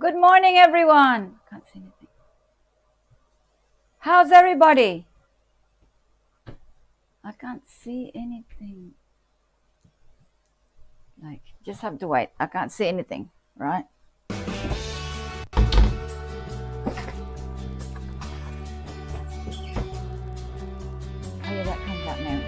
Good morning, everyone. Can't see anything. How's everybody? I can't see anything. Just have to wait. I can't see anything, right? Oh, yeah, that comes out now.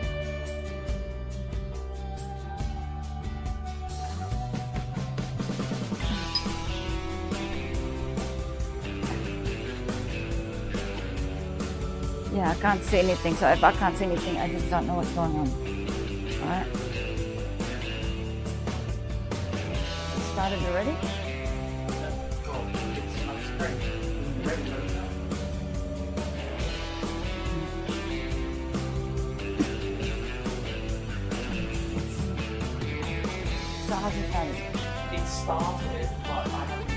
Yeah, I can't see anything. So if I can't see anything, I just don't know what's going on. All right. It started already? So how's it started? It started, but I haven't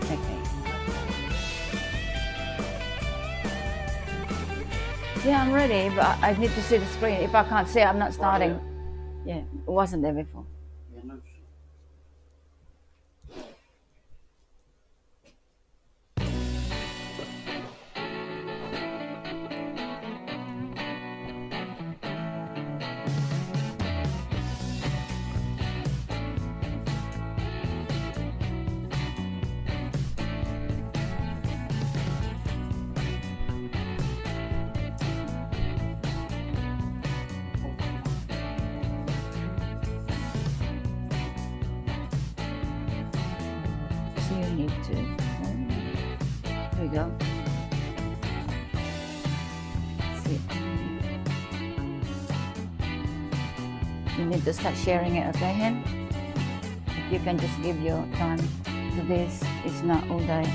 Okay. Yeah, I'm ready, but I need to see the screen. If I can't see it, I'm not starting. Yeah, it wasn't there before. Yeah, no. So you need to. Here we go. See. You need to start sharing it, okay, Hen? If you can just give your time to this, it's not all day.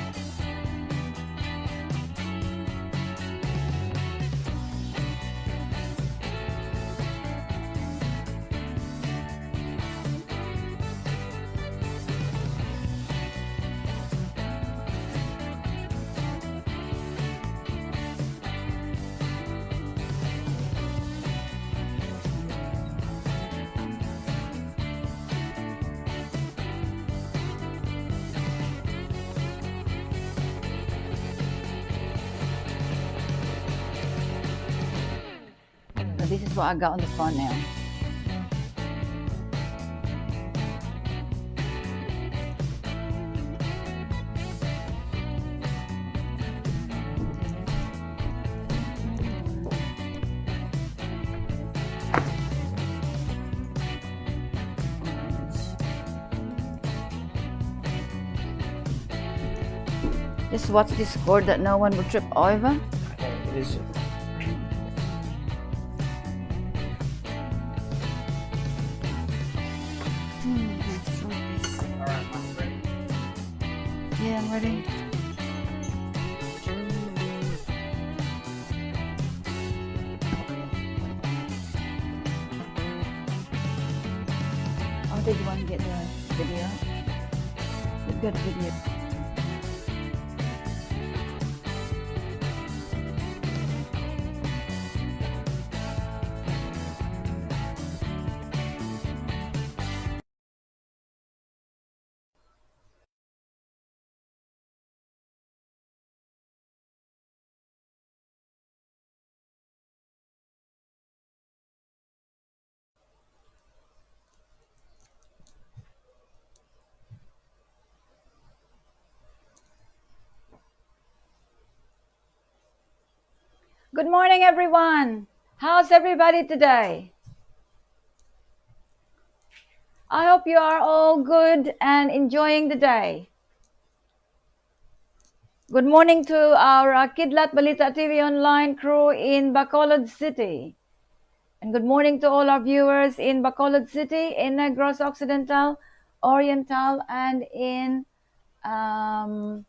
So this is what I got on the phone now. Just watch this cord that no one will trip over. Okay, it is. Alright, I'm ready. Yeah, I'm ready. Oh, did you want to get the video? We've got a video. Good morning, everyone. How's everybody today? I hope you are all good and enjoying the day. Good morning to our Kidlat Balita TV online crew in Bacolod City. And good morning to all our viewers in Bacolod City, in Negros Occidental, Oriental, and in the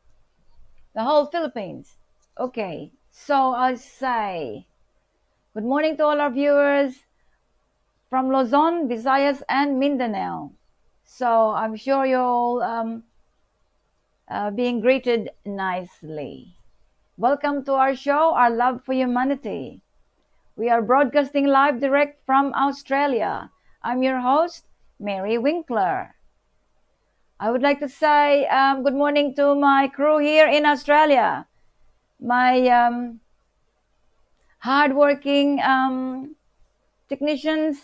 whole Philippines. Okay, so I say good morning to all our viewers from Luzon, Visayas, and Mindanao. So I'm sure you're all being greeted nicely. Welcome to our show, Our Love for Humanity. We are broadcasting live direct from Australia. I'm your host, Mary Winkler. I would like to say good morning to my crew here in Australia, my hardworking technicians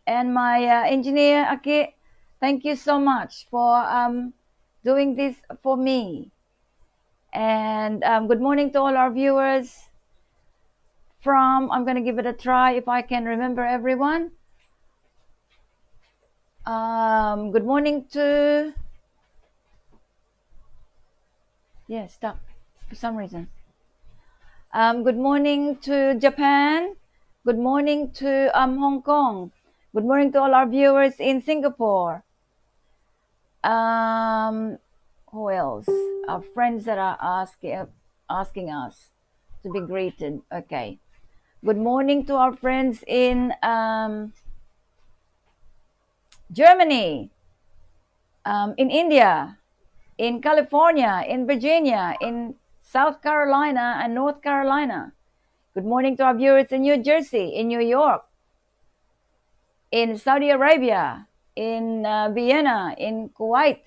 and my engineer Aki. Thank you so much for doing this for me. And good morning to all our viewers from, I'm going to give it a try if I can remember everyone. Good morning to, yeah, stop for some reason. Good morning to Japan. Good morning to Hong Kong. Good morning to all our viewers in Singapore. Who else? Our friends that are asking us to be greeted. Okay. Good morning to our friends in Germany, in India, in California, in Virginia, in South Carolina and North Carolina. Good morning to our viewers in New Jersey, in New York, in Saudi Arabia, in Vienna, in Kuwait,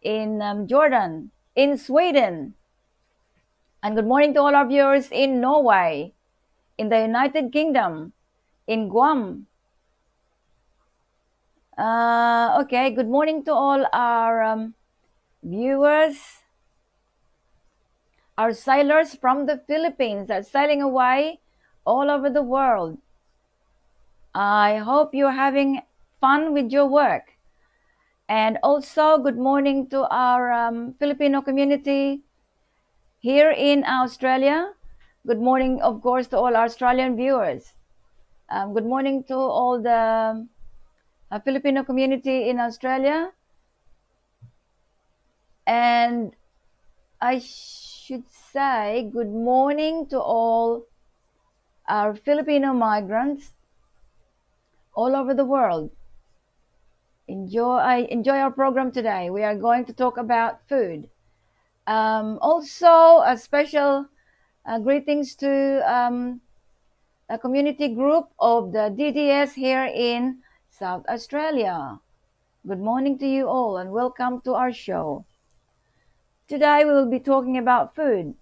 in Jordan, in Sweden. And good morning to all our viewers in Norway, in the United Kingdom, in Guam. Okay, good morning to all our viewers, our sailors from the Philippines that are sailing away all over the world. I hope you're having fun with your work. And also, good morning to our Filipino community here in Australia. Good morning, of course, to all our Australian viewers. Good morning to all the Filipino community in Australia. And I should say good morning to all our Filipino migrants all over the world. Enjoy our program today. We are going to talk about food. Also, a special greetings to a community group of the DDS here in South Australia. Good morning to you all and welcome to our show. Today we will be talking about food.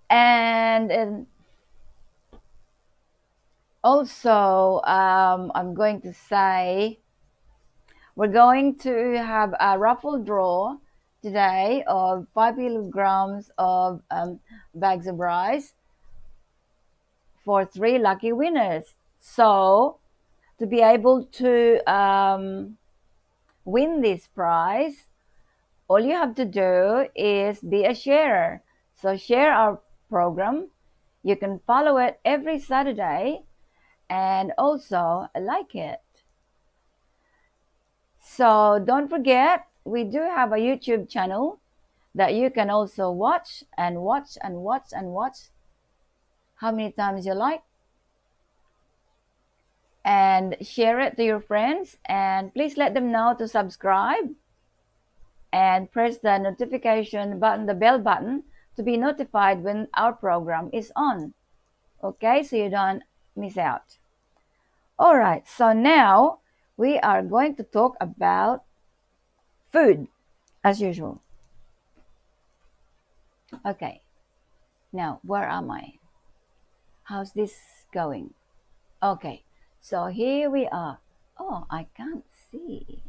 And also, I'm going to say we're going to have a raffle draw today of 5 kilograms of bags of rice for 3 lucky winners. So, to be able to win this prize, all you have to do is be a sharer. So, share our program. You can follow it every Saturday and also like it. So don't forget, we do have a YouTube channel that you can also watch and watch and watch and watch how many times you like, and share it to your friends, and please let them know to subscribe and press the notification button, the bell button, to be notified when our program is on. Okay, so you don't miss out. All right, so now we are going to talk about food as usual. Okay, now where am I? How's this going? Okay, so here we are. Oh, I can't see.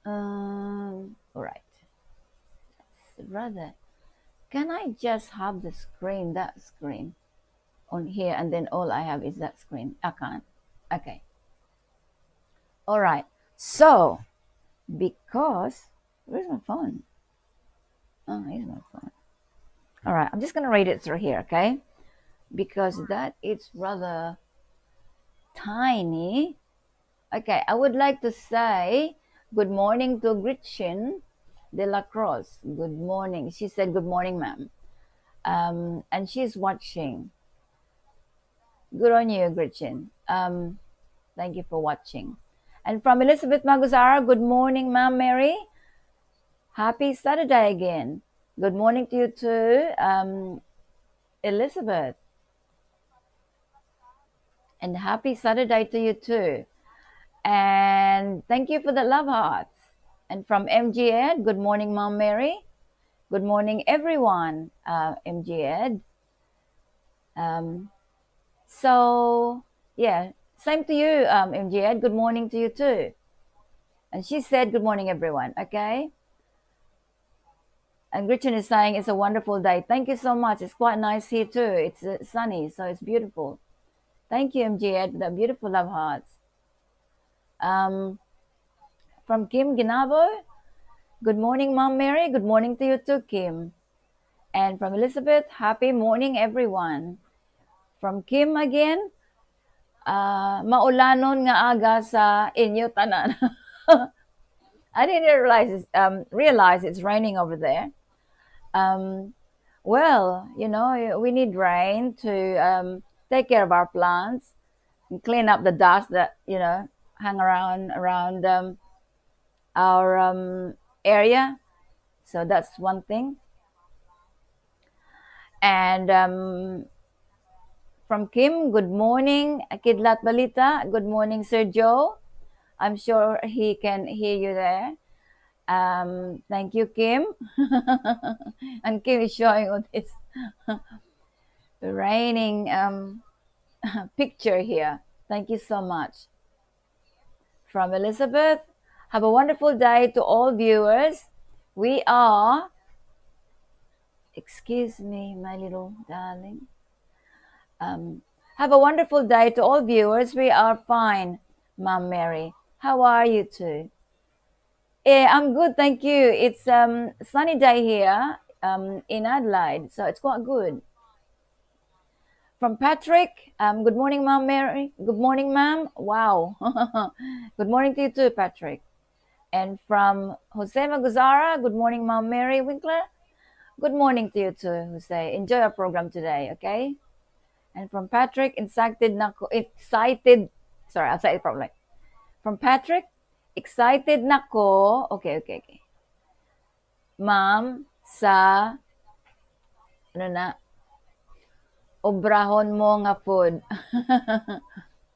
All right. Rather, can I just have the screen, that screen on here, and then all I have is that screen? I can't. Okay. All right. So, because, where's my phone? Oh, here's my phone. All right. I'm just going to read it through here, okay? Because that is rather tiny. Okay. I would like to say good morning to Gretchen de la Crosse. Good morning. She said, good morning, ma'am. And she's watching. Good on you, Gretchen. Thank you for watching. And from Elizabeth Maguzara, good morning, Ma'am Mary. Happy Saturday again. Good morning to you too, Elizabeth. And happy Saturday to you too. And thank you for the love hearts. And from MG Ed, good morning, Mom Mary. Good morning, everyone, MG Ed. So, yeah, same to you, MG Ed. Good morning to you too. And she said, good morning, everyone. Okay. And Gretchen is saying it's a wonderful day. Thank you so much. It's quite nice here too. It's sunny, so it's beautiful. Thank you, MG Ed, for the beautiful love hearts. From Kim Ginabo, good morning, Mom Mary. Good morning to you too, Kim. And from Elizabeth, happy morning, everyone. From Kim again, maulanon nga aga sa inyo tanan. I didn't realize it's raining over there. Well, we need rain to take care of our plants and clean up the dust that hang around our area. So that's one thing. And from Kim, good morning, Kidlat Balita. Good morning, Sir Joe. I'm sure he can hear you there. Thank you, Kim. And Kim is showing all this raining picture here. Thank you so much. From Elizabeth, have a wonderful day to all viewers. We are, excuse me, my little darling. Have a wonderful day to all viewers. We are fine, Mom Mary. How are you too? Yeah, I'm good, thank you. It's sunny day here in Adelaide, so it's quite good. From Patrick, good morning, Mom Mary. Good morning, Ma'am. Wow. Good morning to you too, Patrick. And from Jose Maguzara, good morning, Mom Mary Winkler. Good morning to you too, Jose. Enjoy our program today, okay? And from Patrick, excited. Sorry, I'll say it properly. From Patrick, excited nako. Okay. Ma'am, sa obrahon mo nga food.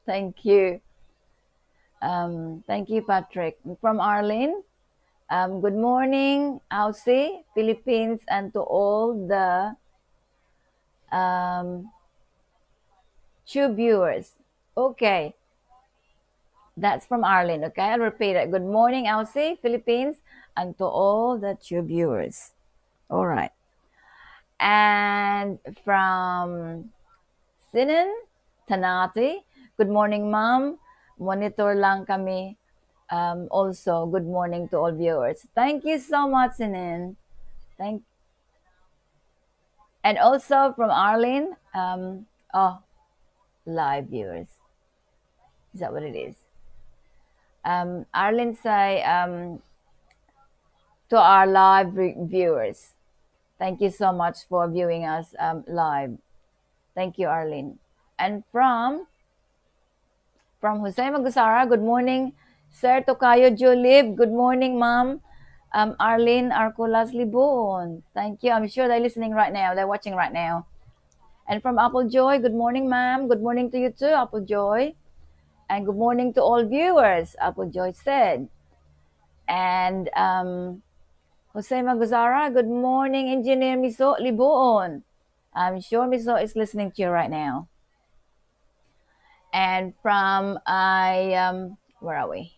Thank you. Thank you, Patrick. From Arlene, good morning, Aussie, Philippines, and to all the Tube viewers. Okay. That's from Arlene. Okay, I'll repeat it. Good morning, Aussie, Philippines, and to all the Tube viewers. All right. And from Sinan Tanati, good morning, Mom. Monitor lang kami. Also, good morning to all viewers. Thank you so much, Sinan. And also from Arlene, live viewers. Is that what it is? Arlene say to our live viewers, thank you so much for viewing us live. Thank you, Arlene. And from Jose Magusara, good morning, Sir Tokayo Julib. Good morning, Ma'am. Arlene Arcolas Libon. Thank you. I'm sure they're listening right now. They're watching right now. And from Apple Joy, good morning, ma'am. Good morning to you too, Apple Joy. And good morning to all viewers, Apple Joy said. And Jose Maguzara, good morning, Engineer Miso Libuon. I'm sure Miso is listening to you right now. And from where are we?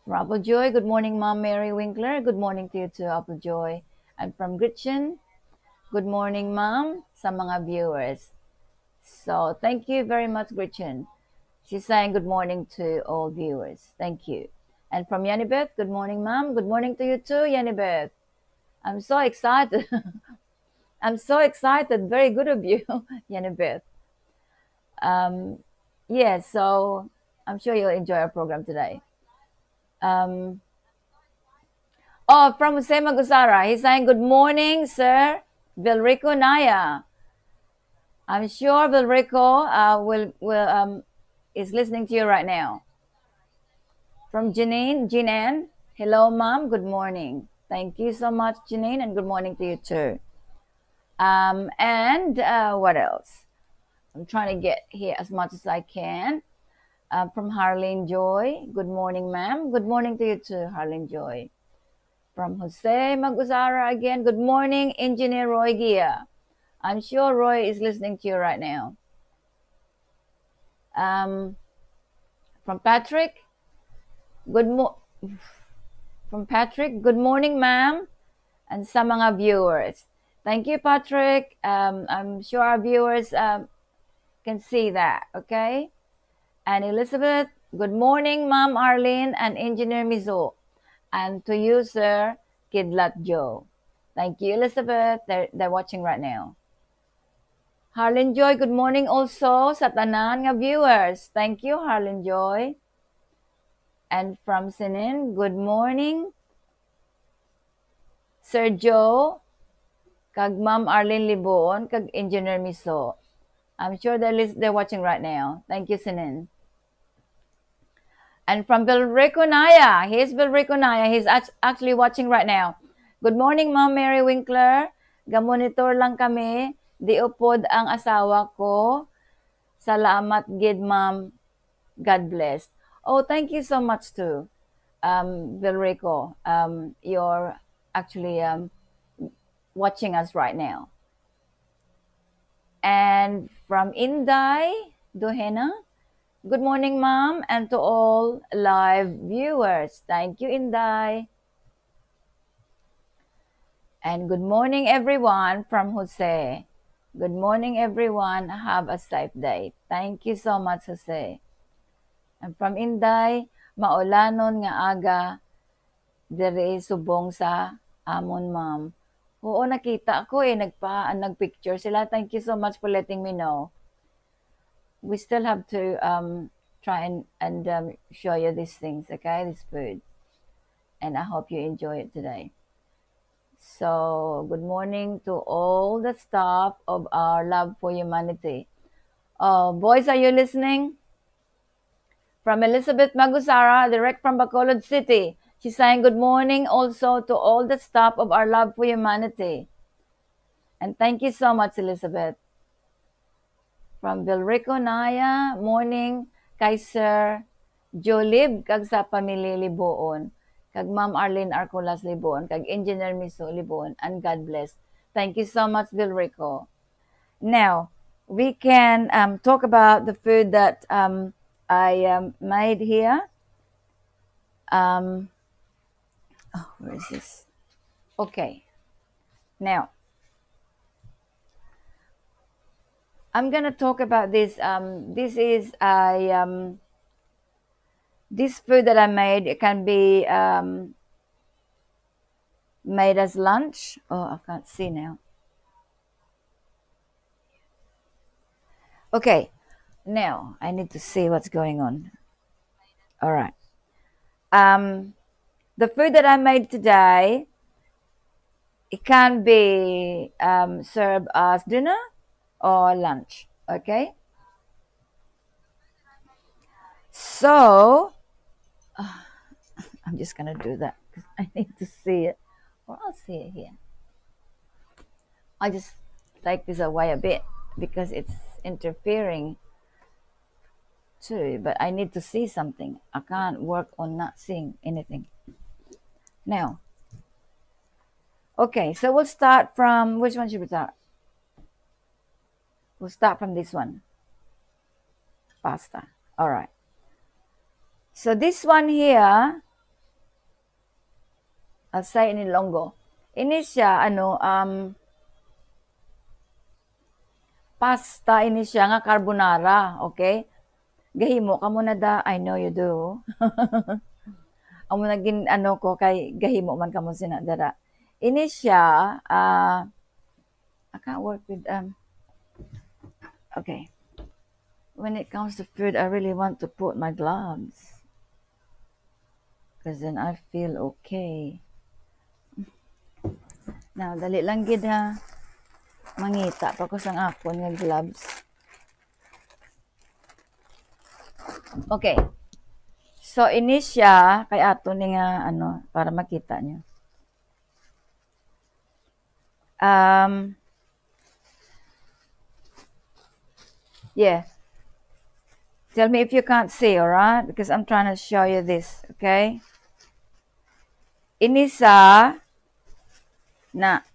From Apple Joy, good morning, Mom Mary Winkler. Good morning to you too, Apple Joy. And from Gretchen, good morning, Mom, sa mga viewers. So thank you very much, Gretchen. She's saying good morning to all viewers. Thank you. And from Yanibeth, good morning, Mom. Good morning to you too, Yanibeth. I'm so excited. I'm so excited. Very good of you, Yanibeth. Yeah, so I'm sure you'll enjoy our program today. From Jose Magusara, he's saying good morning, Sir Vilrico Naya. I'm sure Vilrico is listening to you right now. From Janine, hello, Mom. Good morning. Thank you so much, Janine, and good morning to you too. And what else? I'm trying to get here as much as I can. From Harlene Joy. Good morning, ma'am. Good morning to you too, Harlene Joy. From Jose Maguzara again. Good morning, Engineer Roy Gia. I'm sure Roy is listening to you right now. From Patrick. From Patrick. Good morning, ma'am, and sa mga viewers. Thank you, Patrick. I'm sure our viewers can see that. Okay. And Elizabeth. Good morning, Ma'am Arlene and Engineer Mizo. And to you, Sir Kidlat Joe. Thank you, Elizabeth. They're watching right now. Harlan Joy, good morning also sa tanan nga viewers. Thank you, Harlan Joy. And from Sinin, good morning, Sir Joe, kag Ma'am Arlene Libon, kag Engineer Miso. I'm sure they're watching right now. Thank you, Sinin. And from Vilrico Naya, here's Vilrico Naya. He's actually watching right now. Good morning, Ma'am Mary Winkler. Gamonitor lang kami. Di upod ang asawa ko. Salamat gid, Ma'am. God bless. Oh, thank you so much too, Vilrico. You're actually watching us right now. And from Inday, Dohena. Good morning, Ma'am, and to all live viewers. Thank you, Inday. And good morning, everyone, from Jose. Good morning, everyone. Have a safe day. Thank you so much, Jose. And from Inday, maulanon nga aga, diri subong sa amon, Ma'am. Oo, nakita ko nagpicture sila. Thank you so much for letting me know. We still have to try and show you these things, okay, this food, and I hope you enjoy it today. So good morning to all the staff of our Love for Humanity. Boys, are you listening? From Elizabeth Magusara, direct from Bacolod City. She's saying good morning also to all the staff of our Love for Humanity, and thank you so much, Elizabeth. From Vilrico Naya, morning kay Sir Jolib kag sa pamilya Liboon, kag Ma'am Arlene Arcolas Libon, kag Engineer Miso Libon, and God bless. Thank you so much, Vilrico. Now, we can talk about the food that I made here. Where is this? Okay. Now, I'm gonna talk about this. This is this food that I made. It can be made as lunch. Oh, I can't see now. Okay, now I need to see what's going on. All right. The food that I made today, it can be served as dinner or lunch. Okay. So I'm just gonna do that because I need to see it, or I'll see it here. I'll just take this away a bit because it's interfering too, but I need to see something. I can't work on not seeing anything. Now, okay, so we'll start from, which one should we start? We'll start from this one. Pasta. All right. So this one here, I'll say in Ilonggo. Ini siya, pasta ini siya nga carbonara, okay? Gahimo ka muna da, I know you do. Amo naging ko kay gahimo man kamo sinadara. Ini siya I can't work with okay. When it comes to food, I really want to put my gloves because then I feel okay. Now, dali lang gid ha. Mangita pa ko sang akon nga gloves. Okay. So ini siya kay ato ni nga para makita niyo. Yeah. Tell me if you can't see, all right? Because I'm trying to show you this, okay? Ini sa na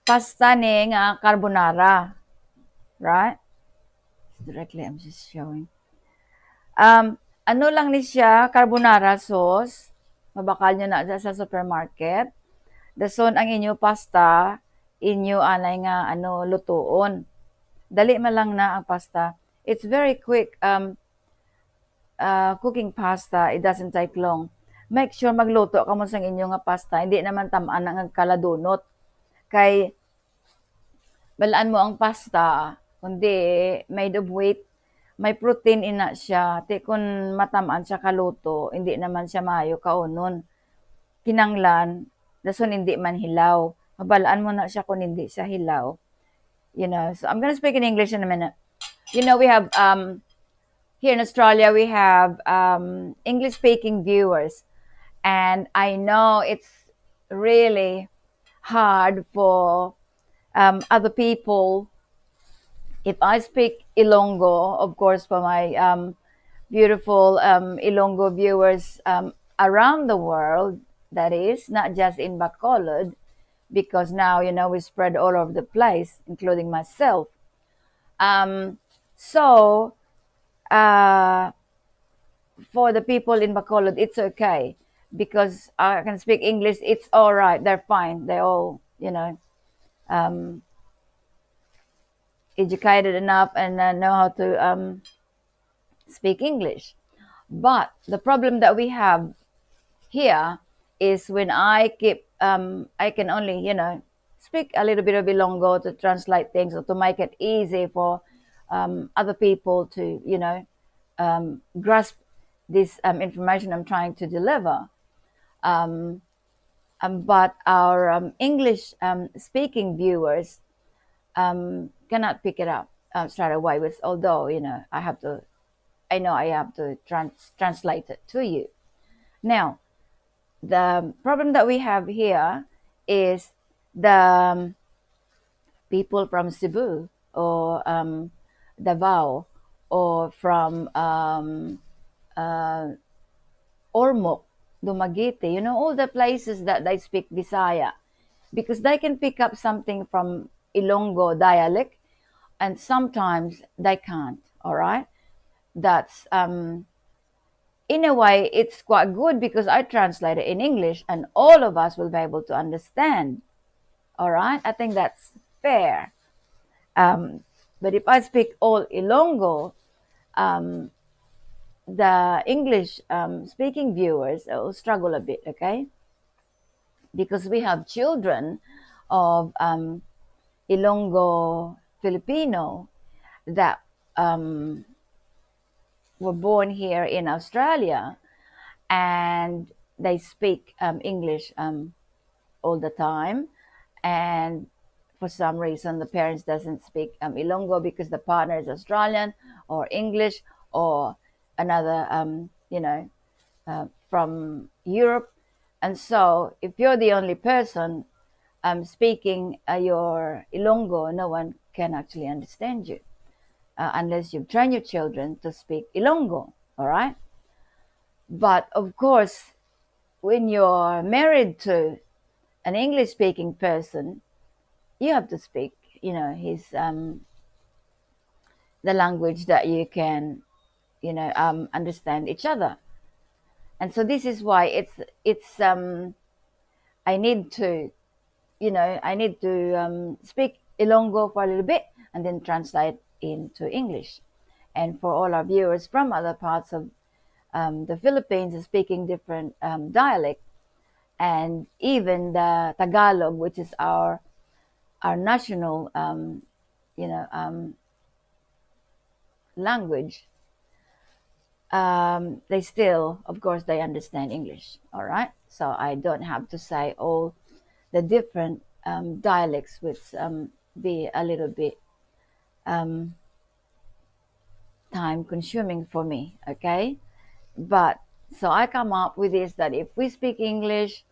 pasta ni nga carbonara, right? Directly, I'm just showing. Ano lang ni siya, carbonara sauce. Mabakal nyo na sa supermarket. Dason ang inyo pasta, inyo anay nga ano lutuon. Dali man lang na ang pasta. It's very quick. Cooking pasta, it doesn't take long. Make sure magluto ka mo sa inyo nga pasta. Hindi naman tamaan ang kaladunot. Kay balaan mo ang pasta, kundi made of wheat, may protein ina siya. Ti kun matamaan siya kaluto, hindi naman siya maayo kaunon. Kinanglan, dason hindi man hilaw. Mabalaan mo na siya kung hindi siya hilaw. You know, so I'm gonna speak in English in a minute. You know, we have here in Australia, we have English-speaking viewers, and I know it's really hard for other people. If I speak Ilonggo, of course, for my beautiful Ilonggo viewers around the world, that is, not just in Bacolod, because now, you know, we spread all over the place, including myself. So, for the people in Bacolod, it's okay because I can speak English. It's all right. They're fine. They all, you know, educated enough and know how to speak English. But the problem that we have here is when I keep, I can only, you know, speak a little bit of Ilonggo to translate things or to make it easy for other people to, you know, grasp this information I'm trying to deliver. But our English speaking viewers cannot pick it up straight away. With although you know I know I have to translate it to you. Now, the problem that we have here is the people from Cebu or Davao or from Ormoc, Dumaguete, you know, all the places that they speak Visaya, because they can pick up something from Ilonggo dialect and sometimes they can't, all right? That's, in a way, it's quite good because I translate it in English and all of us will be able to understand, all right? I think that's fair. But if I speak all Ilonggo, the English speaking viewers will struggle a bit, okay? Because we have children of Ilonggo Filipino that were born here in Australia and they speak English all the time, and for some reason the parents doesn't speak Ilonggo because the partner is Australian or English or another you know from Europe. And so if you're the only person speaking your Ilonggo, no one can actually understand you unless you train your children to speak Ilonggo, all right? But of course, when you're married to an English-speaking person, you have to speak, you know, his the language that you can, you know, understand each other. And so this is why it's I need to, you know, I need to speak Ilonggo for a little bit and then translate into English. And for all our viewers from other parts of the Philippines speaking different dialect, and even the Tagalog, which is our national, you know, language, they still, of course, they understand English. All right, so I don't have to say all the different dialects, which be a little bit time consuming for me. Okay, but so I come up with this that if we speak English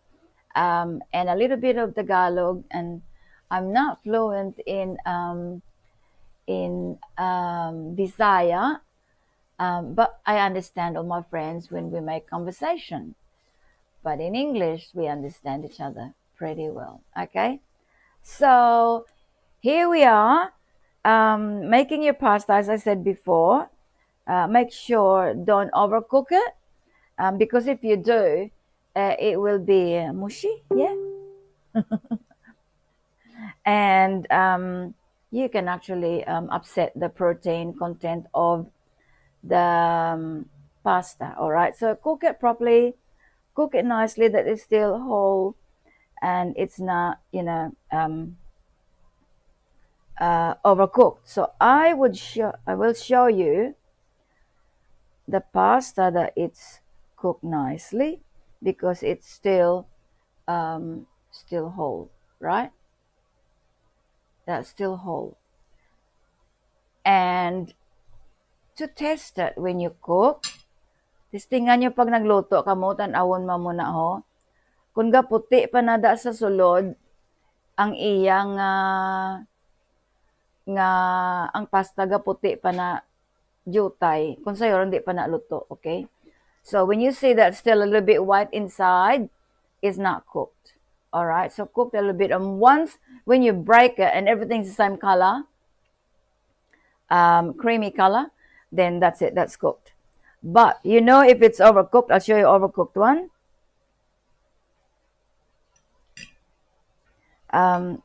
and a little bit of Tagalog, and I'm not fluent in Visaya, but I understand all my friends when we make conversation. But in English, we understand each other pretty well. Okay, so here we are making your pasta, as I said before. Make sure don't overcook it, because if you do, it will be mushy. Yeah, and you can actually upset the protein content of the pasta. All right, so cook it properly, cook it nicely that it's still whole and it's not, overcooked. So I will show you the pasta that it's cooked nicely because it's still whole, right? That's still whole. And to test it when you cook, testingan nyo pag nagluto kamo, tan-awon mo muna ho. Kung gaputi pa nada sa sulod, ang iyang nga ang pasta gaputi pa na jutay, kung sayo hindi pa naluto, okay? So when you see that still a little bit white inside, it's not cooked. All right, so cook a little bit. And once when you break it and everything's the same color, creamy color, then that's it, that's cooked. But you know if it's overcooked, I'll show you overcooked one.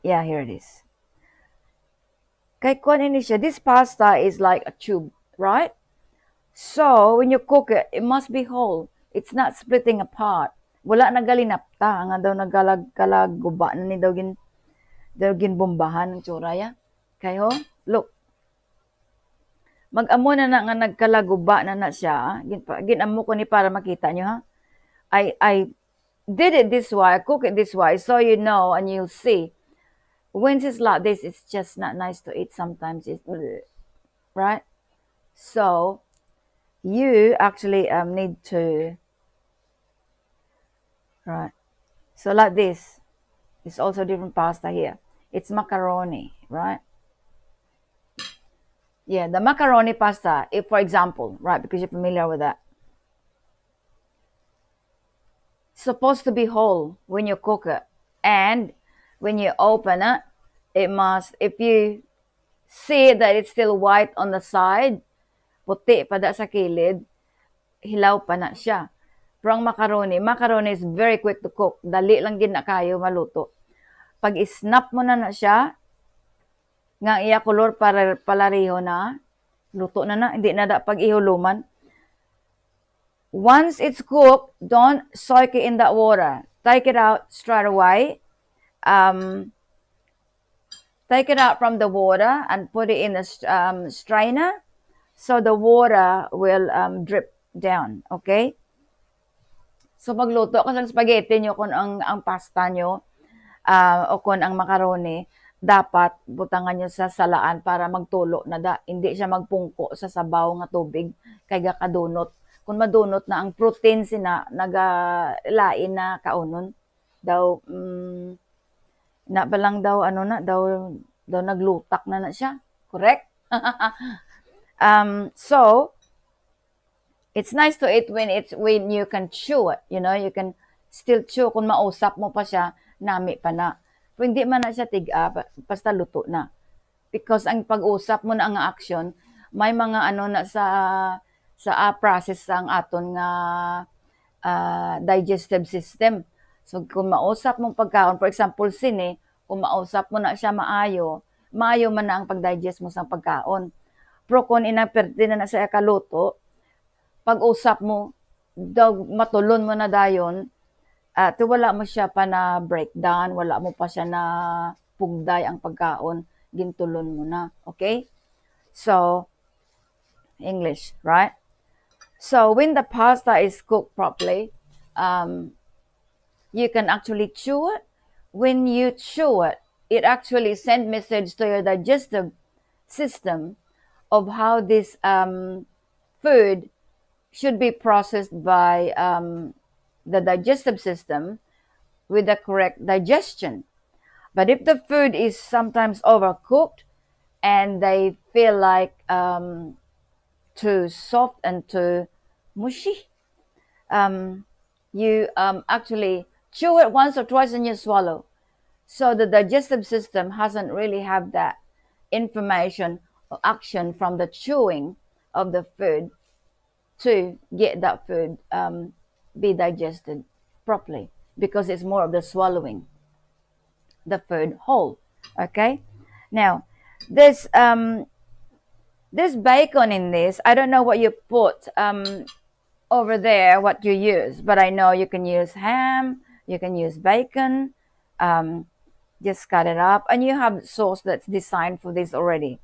Yeah, here it is. Kay kuan ini siya, this pasta is like a tube, right? So when you cook it, it must be whole. It's not splitting apart. Wala nagalinapta, nga daw nagalag-kalag guba na ni daw ginbombahan ng tsura ya. Kayo, look. Mag-amo na nga nagkalaguba na siya. Ginamo ko ni para makita nyo ha. I did it this way, I cook it this way, so you know and you'll see. When it's like this, it's just not nice to eat sometimes. It's right? So you actually need to, right? So like this. It's also different pasta here. It's macaroni, right? Yeah, the macaroni pasta, if for example, right, because you're familiar with that, it's supposed to be whole when you cook it. And when you open it, it must, if you see that it's still white on the side, puti pa da sa kilid, hilaw pa na siya. Pero ang macaroni is very quick to cook. Dali lang gid na kayo maluto. Pag isnap mo na siya, nga iya kolor para palariho na, luto na, hindi na da pag ihuluman. Once it's cooked, don't soak it in that water. Take it out straight away. Take it out from the water and put it in a strainer so the water will drip down, okay? So magluto ka sa spaghetti nyo kung ang pasta nyo o kung ang macaroni, dapat butangan nyo sa salaan para magtulo na da. Hindi siya magpungko sa sabaw nga tubig kay gakadunot. Kung madunot na ang protein sina nagalain na kaunon daw na balang daw daw naglutak na siya. Correct? So it's nice to eat when you can chew it, you know, you can still chew. Kung mausap mo pa siya, nami pa na. Kung hindi man na siya tiga, basta luto na. Because ang pag-usap mo na ang action, may mga na sa process ang aton nga digestive system. So kung mausap mong pagkaon, for example, sini, kung mausap mo na siya maayo man na ang pag-digest mo sa pagkaon. Pero kung inaperte na sa kaluto, pag-usap mo, daw matulon mo na dayon, wala mo siya pa na breakdown, wala mo pa siya na pugday ang pagkaon, gintulon mo na, okay? So, English, right? So, when the pasta is cooked properly, you can actually chew it. When you chew it, it actually sends message to your digestive system of how this food should be processed by the digestive system with the correct digestion. But if the food is sometimes overcooked, and they feel like too soft and too mushy, you actually chew it once or twice and you swallow. So the digestive system hasn't really have that information or action from the chewing of the food to get that food be digested properly, because it's more of the swallowing the food whole. Okay, now this this bacon in this, I don't know what you put over there, what you use, but I know you can use ham, you can use bacon. Just cut it up, and you have sauce that's designed for this already,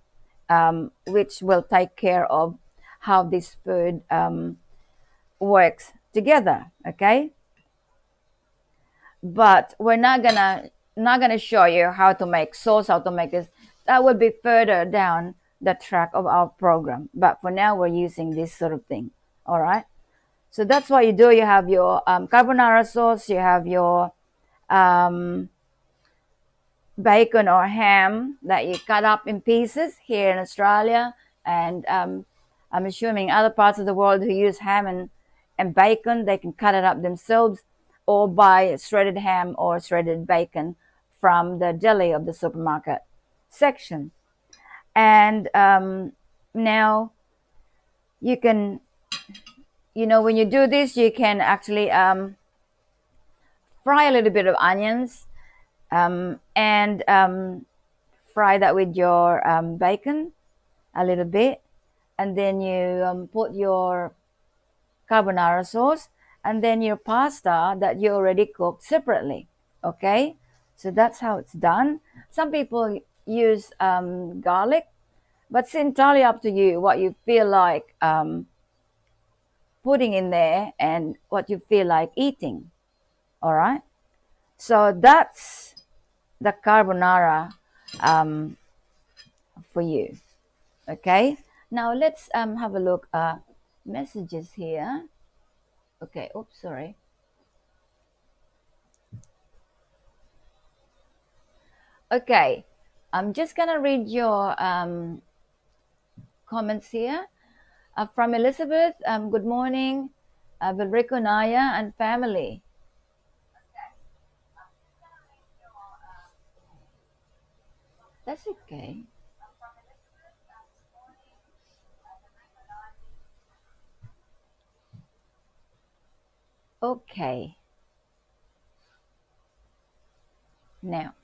which will take care of how this food works together. Okay, but we're not gonna show you how to make sauce, how to make this. That will be further down the track of our program, but for now we're using this sort of thing. All right, so that's what you do. You have your carbonara sauce, you have your bacon or ham that you cut up in pieces here in Australia, and I'm assuming other parts of the world who use ham and bacon, they can cut it up themselves or buy shredded ham or shredded bacon from the deli of the supermarket section. And now you can, when you do this, you can actually fry a little bit of onions and fry that with your bacon a little bit, and then you put your carbonara sauce and then your pasta that you already cooked separately. Okay, so that's how it's done. Some people use garlic, but it's entirely up to you what you feel like putting in there and what you feel like eating. All right, so that's the carbonara for you. Okay, now let's have a look at messages here. Okay, oops, sorry. Okay, I'm just gonna read your comments here from Elizabeth. Good morning, Vilrico, Naya, and family. That's okay. Okay, now,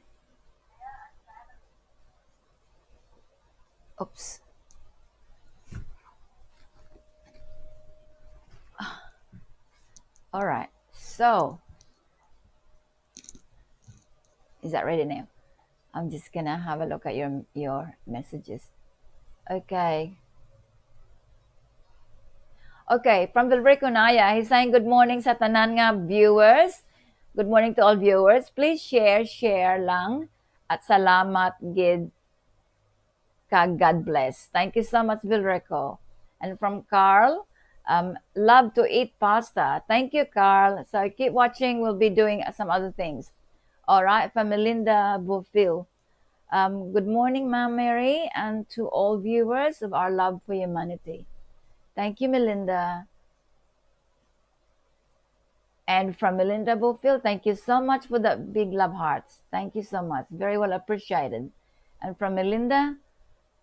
oops. All right, so is that ready now? I'm just gonna have a look at your messages. Okay. Okay, from Vilrico Naya, he's saying good morning sa tanan nga viewers. Good morning to all viewers. Please share lang at salamat gid ka, God bless. Thank you so much, Vilrico. And from Carl, love to eat pasta. Thank you, Carl. So keep watching. We'll be doing some other things. All right, from Melinda Bufil. Good morning, Ma'am Mary, and to all viewers of Our Love for Humanity. Thank you, Melinda. And from Melinda Bufil, thank you so much for the big love hearts. Thank you so much. Very well appreciated. And from Melinda,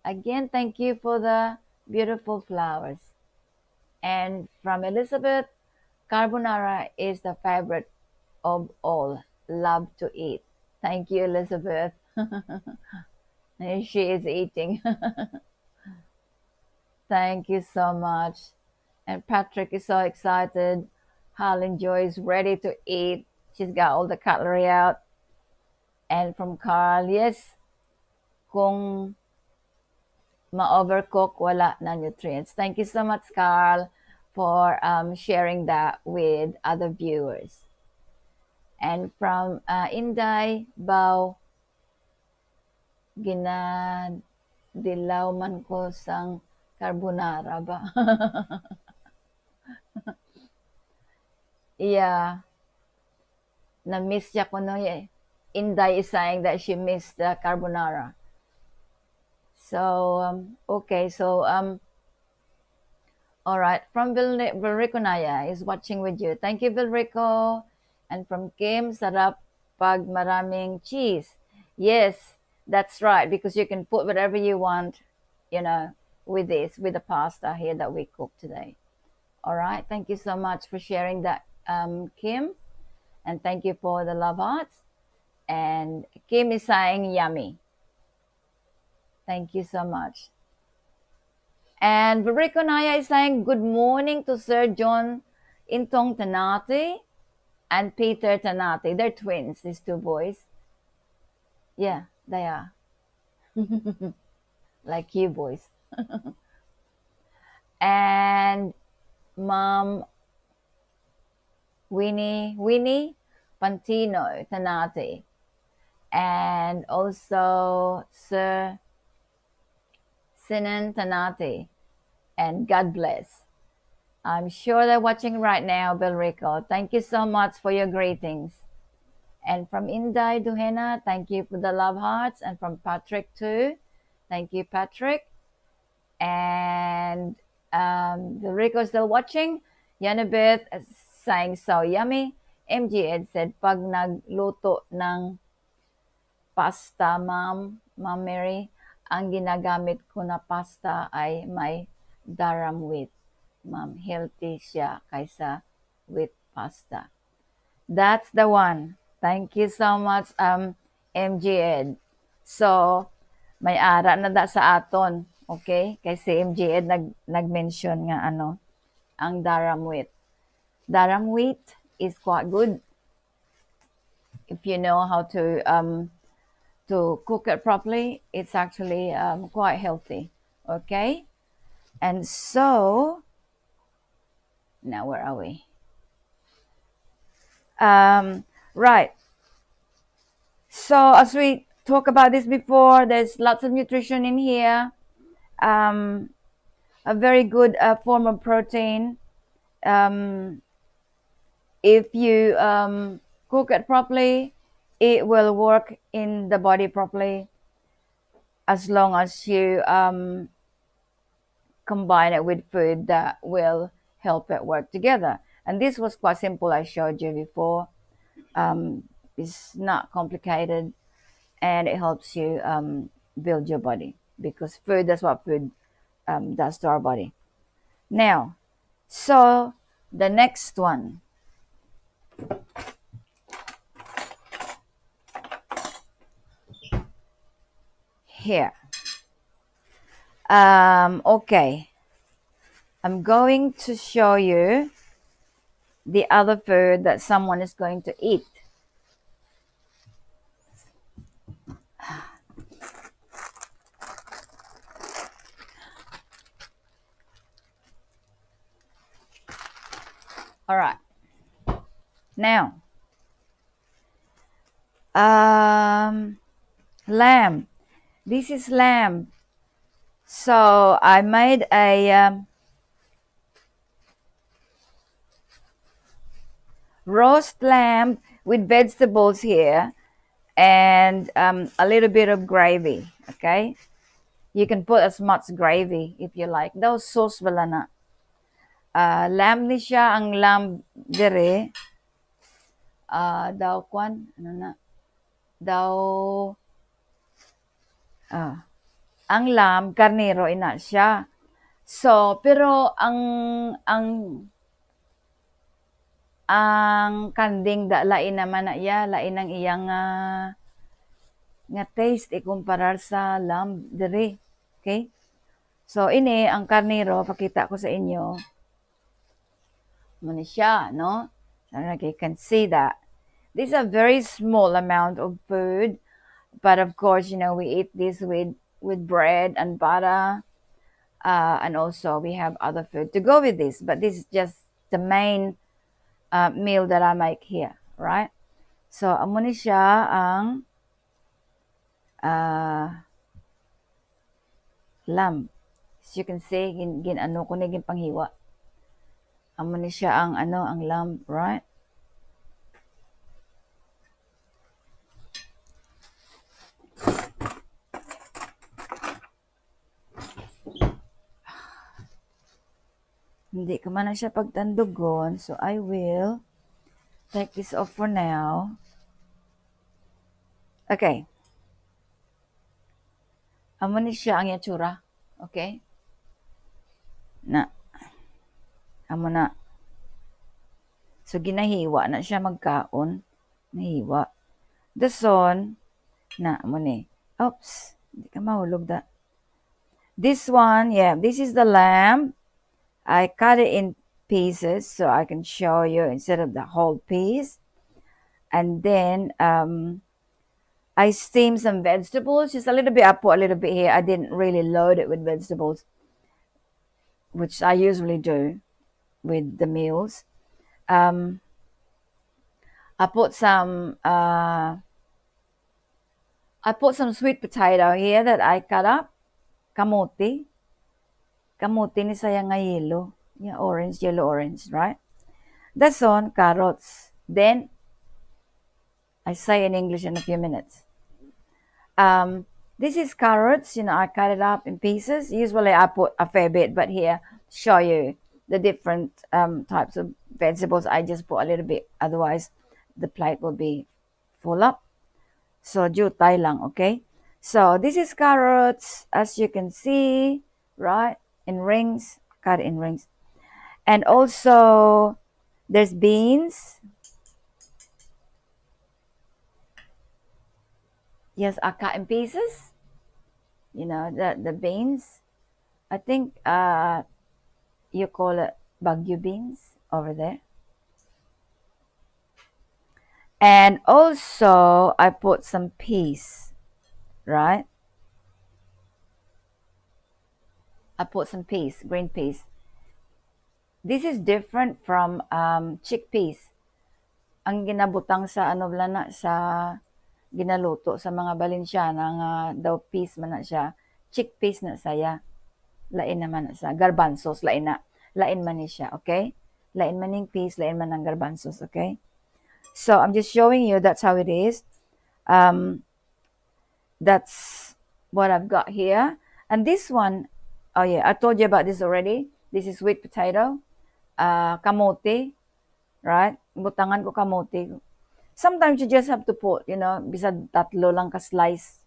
again, thank you for the beautiful flowers. And from Elizabeth, carbonara is the favorite of all. Love to eat. Thank you, Elizabeth. And she is eating. Thank you so much. And Patrick is so excited. Harlan Joy is ready to eat. She's got all the cutlery out. And from Carl, yes, kung ma-overcook, wala na nutrients. Thank you so much, Carl, for sharing that with other viewers. And from Inday, Bao, ginadilaw man ko sang carbonara ba? Yeah, na-miss siya ko no. Inday is saying that she missed the carbonara. So, okay, so, all right, from Vilrico Naya is watching with you. Thank you, Vilrico. And from Kim, sarap pag maraming cheese. Yes, that's right, because you can put whatever you want, you know, with this, with the pasta here that we cooked today. All right, thank you so much for sharing that, Kim. And thank you for the love hearts. And Kim is saying yummy. Thank you so much. And Veriko Naya is saying good morning to Sir John Intong Tanati and Peter Tanati. They're twins, these two boys. Yeah, they are. Like you boys. And Mom Winnie Pantino Tanati. And also Sir Sinan Tanati. And God bless. I'm sure they're watching right now, Belrico. Thank you so much for your greetings. And from Inday Duhena, thank you for the love hearts. And from Patrick too. Thank you, Patrick. And Belrico still watching. Yanabeth saying so yummy. MG Ed said, pag nagluto ng pasta, Ma'am Mary, ang ginagamit ko na pasta ay may daram wheat. Ma'am, healthy siya kaysa with pasta. That's the one. Thank you so much, MG Ed. So, may ara na da sa aton. Okay? Kasi MG Ed nag-mention nga ano, ang daram wheat. Daram wheat is quite good if you know how to cook it properly. It's actually quite healthy. Okay? And so, now where are we? Right. So as we talked about this before, there's lots of nutrition in here. A very good form of protein. If you cook it properly, it will work in the body properly as long as you combine it with food that will help it work together. And this was quite simple. I showed you before. It's not complicated, and it helps you build your body, because food, that's what food does to our body. Now, so the next one. Here. Okay. I'm going to show you the other food that someone is going to eat. All right. Now, lamb. This is lamb. So I made a roast lamb with vegetables here and a little bit of gravy. Okay, you can put as much gravy if you like. Daw sauce wala na. Lamb ni siya, ang lamb dire. Daw kwan, ano na? Daw ang lamb karnero ina siya. So, pero ang kanding da lain naman na iya, lain ang iyang nga taste ikumparar sa lamb dire. Okay? So, ini ang karnero, pakita ko sa inyo. Muna siya, no? So, you can see that. This is a very small amount of food, but of course, you know, we eat this with bread and butter, and also we have other food to go with this, but this is just the main meal that I make here, right? So, amo ni siya ang lamb. As you can see, ano ko na panghiwa. Amo ni siya ang ang lamb, right? Hindi ko man na siya pagtandugon. So, I will take this off for now. Okay. Amo ni siya ang yatsura. Okay? Na. Amo na. So, ginahiwa na siya magkaon. Nahiwa. Dason, na, amo ni. Oops. Hindi ka mahulog da. This one, yeah, this is the lamb. I cut it in pieces so I can show you instead of the whole piece. And then I steamed some vegetables, just a little bit. I put a little bit here. I didn't really load it with vegetables, which I usually do with the meals. I put some sweet potato here that I cut up. Kamuti. Kamuti ni saya nga yellow. Yeah, orange, yellow, orange, right? That's on carrots. Then I say in English in a few minutes. This is carrots. I cut it up in pieces. Usually I put a fair bit, but here show you the different types of vegetables. I just put a little bit. Otherwise, the plate will be full up. So jutay lang, okay? So this is carrots, as you can see, right? In rings, cut in rings. And also there's beans. Yes, I cut in pieces. The beans. I think you call it Baguio beans over there. And also I put some peas, right? I put some peas, green peas. This is different from chickpeas. Ang ginabutang sa sa ginaluto sa mga Balensyana nga daw peas man na siya. Chickpeas na saya. Lain naman na sa garbanzos, lain na. Lain man ni siya, okay? Lain man ning peas, lain man ang garbanzos, okay? So I'm just showing you that's how it is. That's what I've got here. And this one, oh yeah, I told you about this already. This is sweet potato, kamote, right? Butangan ko kamote. Sometimes you just have to put, bisag tatlo lang ka slice.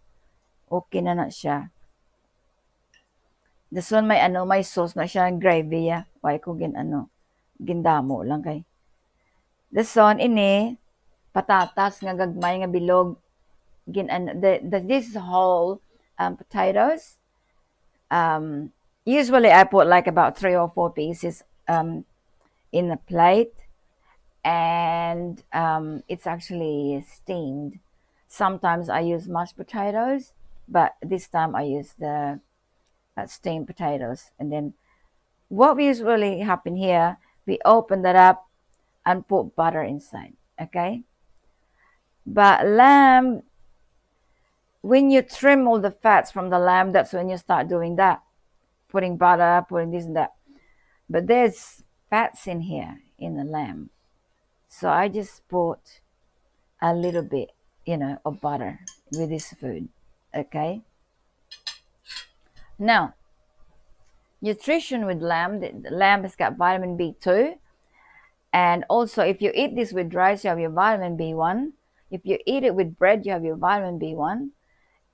Okay na siya. This one may sauce na siya, gravy ya. Why ko gindamo lang kay. This one ini patatas nga gagmay nga bilog. This whole potatoes. Usually I put like about 3 or 4 pieces in a plate, and it's actually steamed. Sometimes I use mashed potatoes, but this time I use the steamed potatoes. And then what usually happen here, we open that up and put butter inside, okay? But lamb, when you trim all the fats from the lamb, that's when you start doing that, putting butter, putting this and that. But there's fats in here in the lamb, so I just put a little bit, of butter with this food, okay? Now, nutrition with lamb, the lamb has got vitamin B2, and also if you eat this with rice, you have your vitamin B1. If you eat it with bread, you have your vitamin B1.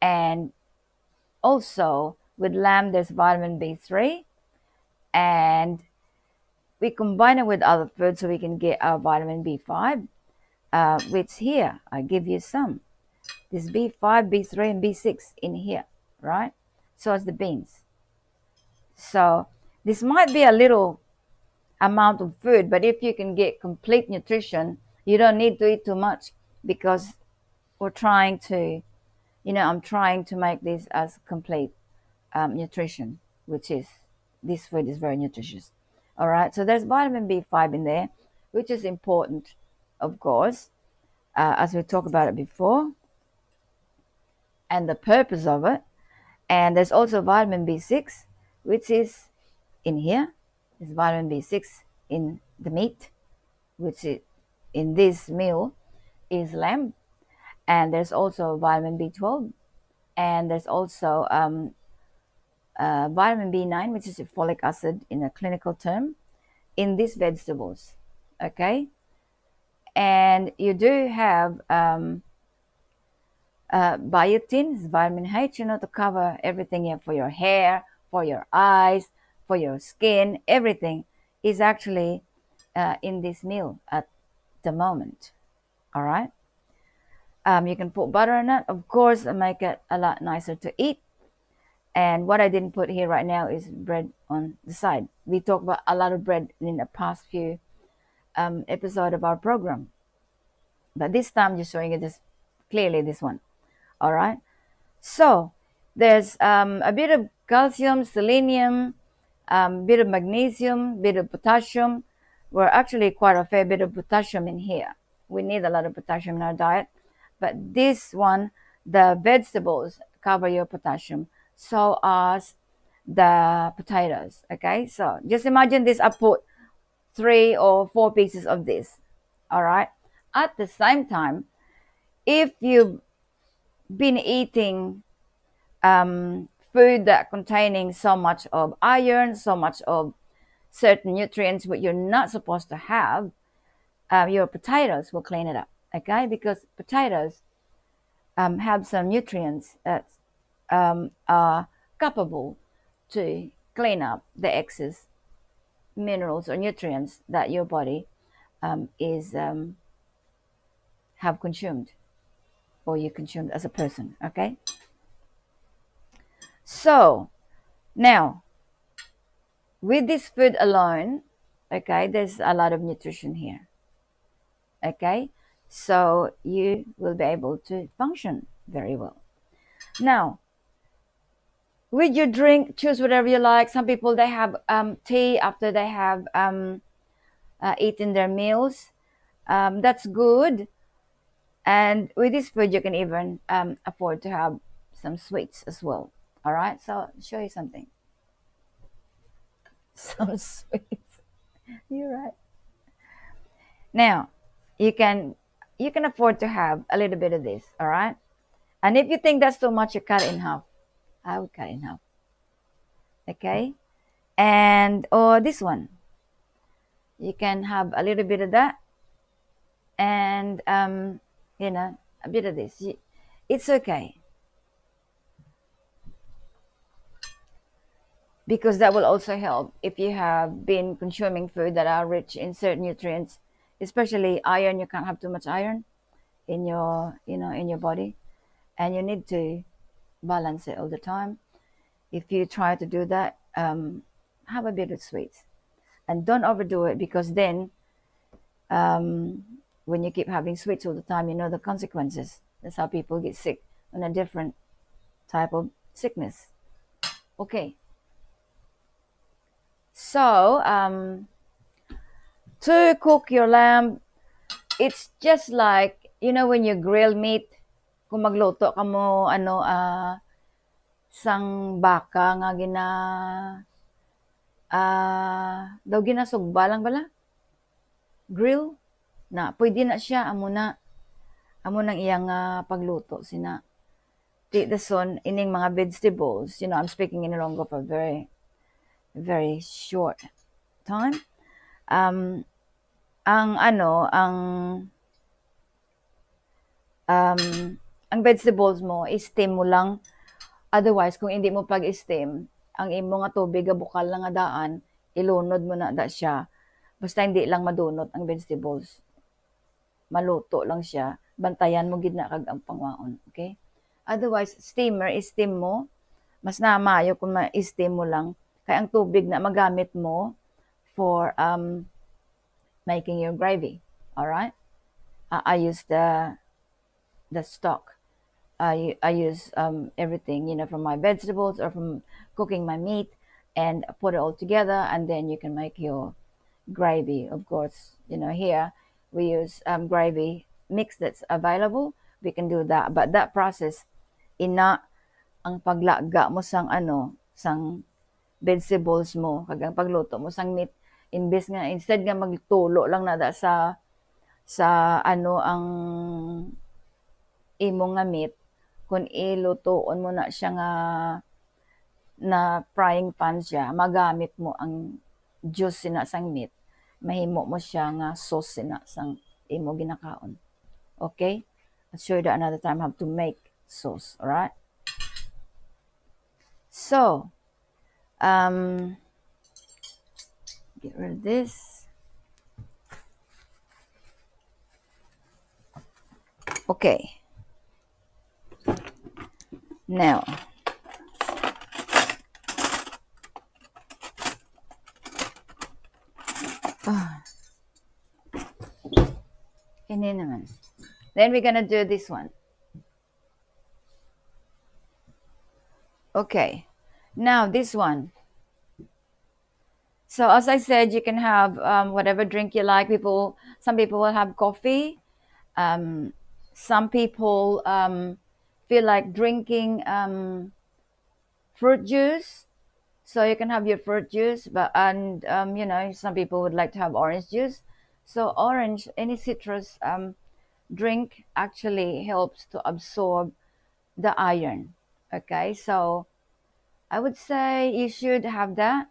And also with lamb, there's vitamin B3, and we combine it with other foods so we can get our vitamin B5, which here, I give you some. There's B5, B3, and B6 in here, right? So it's the beans. So this might be a little amount of food, but if you can get complete nutrition, you don't need to eat too much, because we're trying to, I'm trying to make this as complete nutrition, which is, this food is very nutritious. All right, so there's vitamin B5 in there, which is important, of course, as we talked about it before, and the purpose of it. And there's also vitamin B6, which is in here. There's vitamin B6 in the meat, which is in this meal is lamb. And there's also vitamin B12, and there's also vitamin B9, which is a folic acid in a clinical term. in these vegetables, okay? And you do have biotin, vitamin H, to cover everything here for your hair, for your eyes, for your skin. Everything is actually in this meal at the moment. All right. You can put butter on it, of course, and make it a lot nicer to eat. And what I didn't put here right now is bread on the side. We talked about a lot of bread in the past few episode of our program, but this time just showing it just clearly this one. All right. So there's a bit of calcium, selenium, bit of magnesium, bit of potassium. We're actually quite a fair bit of potassium in here. We need a lot of potassium in our diet. But this one, the vegetables cover your potassium. So as the potatoes. Okay, so just imagine this. I put 3 or 4 pieces of this. All right. At the same time, if you've been eating food that containing so much of iron, so much of certain nutrients which you're not supposed to have, your potatoes will clean it up, okay? Because potatoes have some nutrients that are capable to clean up the excess minerals or nutrients that your body is have consumed or you consumed as a person, okay? So now with this food alone, okay, there's a lot of nutrition here, okay? So you will be able to function very well. Now, with your drink, choose whatever you like. Some people, they have tea after they have eaten their meals. That's good. And with this food, you can even afford to have some sweets as well. All right, so I'll show you something. Some sweets. You're right. Now, you can afford to have a little bit of this, all right? And if you think that's too much, you cut it in half. I would cut it in half. Okay? And or this one. You can have a little bit of that and a bit of this. It's okay. Because that will also help if you have been consuming food that are rich in certain nutrients, especially iron. You can't have too much iron in your in your body, and you need to balance it all the time. If you try to do that, have a bit of sweets and don't overdo it, because then when you keep having sweets all the time, you know the consequences. That's how people get sick on a different type of sickness. Okay. So to cook your lamb, it's just like, when you grill meat, kung magluto ka mo, sang baka nga daw ginasugba lang bala? Grill? Na, pwede na siya, amo nang iyang pagluto, sina. Ti dason, ining mga vegetables, I'm speaking in Ilonggo for a very, very short time. Ang vegetables mo, i-steam mo lang. Otherwise, kung hindi mo pag-steam, ang imo nga tubig bukal lang nga daan, ilunod mo na da siya. Basta hindi lang madunot ang vegetables. Maluto lang siya. Bantayan mo gid na kag ang pangwaon, okay? Otherwise, steamer, i-steam mo. Mas namayo kung ma-steam mo lang. Kaya ang tubig na magamit mo for making your gravy. All right? I use the stock. I use everything, from my vegetables or from cooking my meat, and put it all together, and then you can make your gravy. Of course, here we use gravy mix that's available. We can do that, but that process, ina ang paglaga mo sang sang vegetables mo, kagang pagluto mo sang meat, instead nga magtulo lang na da sa ang imong nga meat, kung ilutoon mo na siya nga na frying pan siya, magamit mo ang juice na sang meat, mahimo mo siya nga sauce na sang imo ginakaon. Okay? I'll show you that another time how to make sauce. All right? So, get rid of this. Okay. Now, ini naman. Then we're gonna do this one. Okay. Now this one. So as I said, you can have whatever drink you like. Some people will have coffee. Some people feel like drinking fruit juice. So you can have your fruit juice, and some people would like to have orange juice. So orange, any citrus drink actually helps to absorb the iron. Okay, so I would say you should have that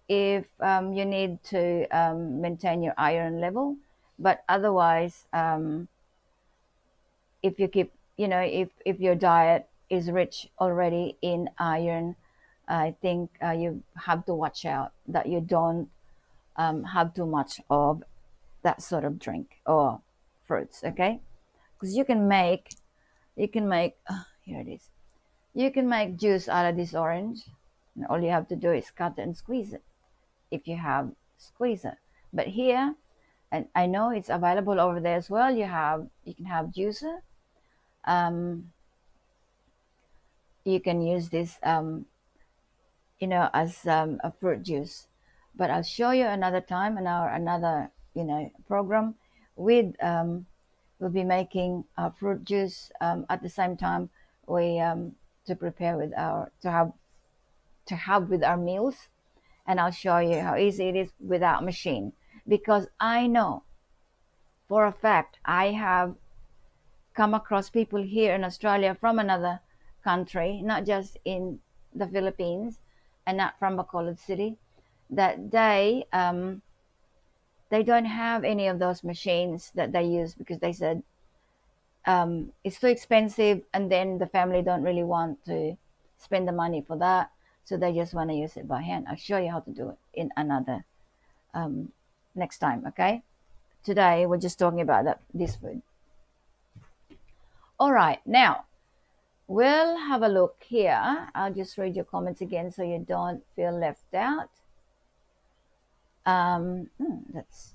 if you need to maintain your iron level. But otherwise, if you keep, if your diet is rich already in iron, I think you have to watch out that you don't have too much of that sort of drink or fruits. Okay, because you can make here it is. You can make juice out of this orange, and all you have to do is cut it and squeeze it if you have squeezer. But here, and I know it's available over there as well, you can have juicer. You can use this as a fruit juice. But I'll show you another time in our another program with we'll be making fruit juice at the same time we to prepare with our to have with our meals, and I'll show you how easy it is without machine, because I know for a fact I have come across people here in Australia from another country, not just in the Philippines and not from Bacolod City, that they don't have any of those machines that they use because they said it's too expensive, and then the family don't really want to spend the money for that, so they just want to use it by hand. I'll show you how to do it in another next time. Okay, today we're just talking about this food. All right, now we'll have a look here. I'll just read your comments again so you don't feel left out. That's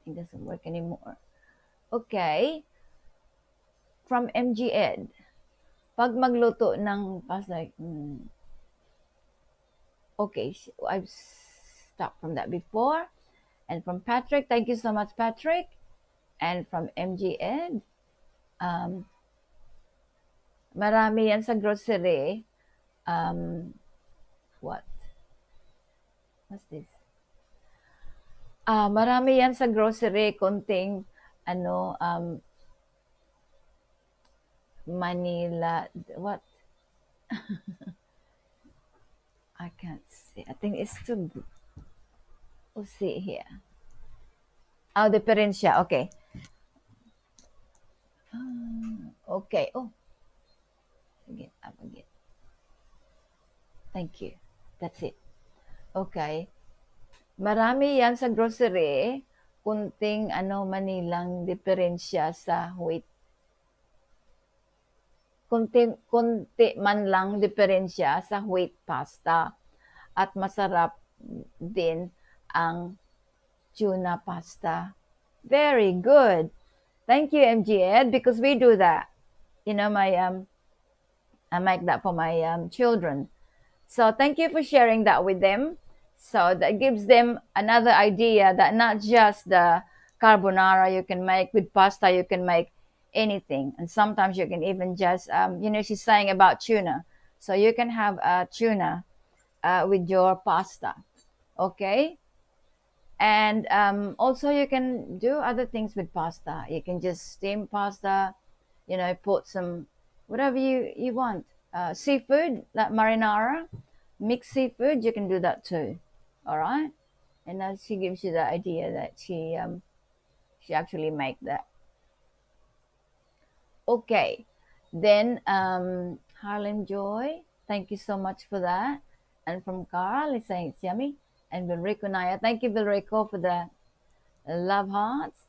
it doesn't work anymore. Okay, from MG Ed, pag magluto ng pasta, okay, I've stopped from that before. And from Patrick, thank you so much, Patrick. And from MG Ed, marami yan sa grocery. What's this? Marami yan sa grocery, konting Manila, what? I can't see. I think it's too. We'll see here. Oh, diferensya. Okay. Okay. Oh. Again, up again. Thank you. That's it. Okay. Marami yan sa grocery. Kunting Manilang diferensya sa wheat. Kunti man lang diferensya sa wheat pasta. At masarap din ang tuna pasta. Very good. Thank you, MG Ed, because we do that. I make that for my children. So thank you for sharing that with them. So that gives them another idea that not just the carbonara you can make with pasta, you can make anything. And sometimes you can even just, she's saying about tuna. So you can have tuna with your pasta. Okay? And also you can do other things with pasta. You can just steam pasta, put some, whatever you want. Seafood, like marinara, mixed seafood, you can do that too. All right? and she gives you the idea that she actually make that. Okay, then Harlan Joy, thank you so much for that. And from Carl is saying it's yummy. And Vilrico Naya, thank you Vilrico for the love hearts.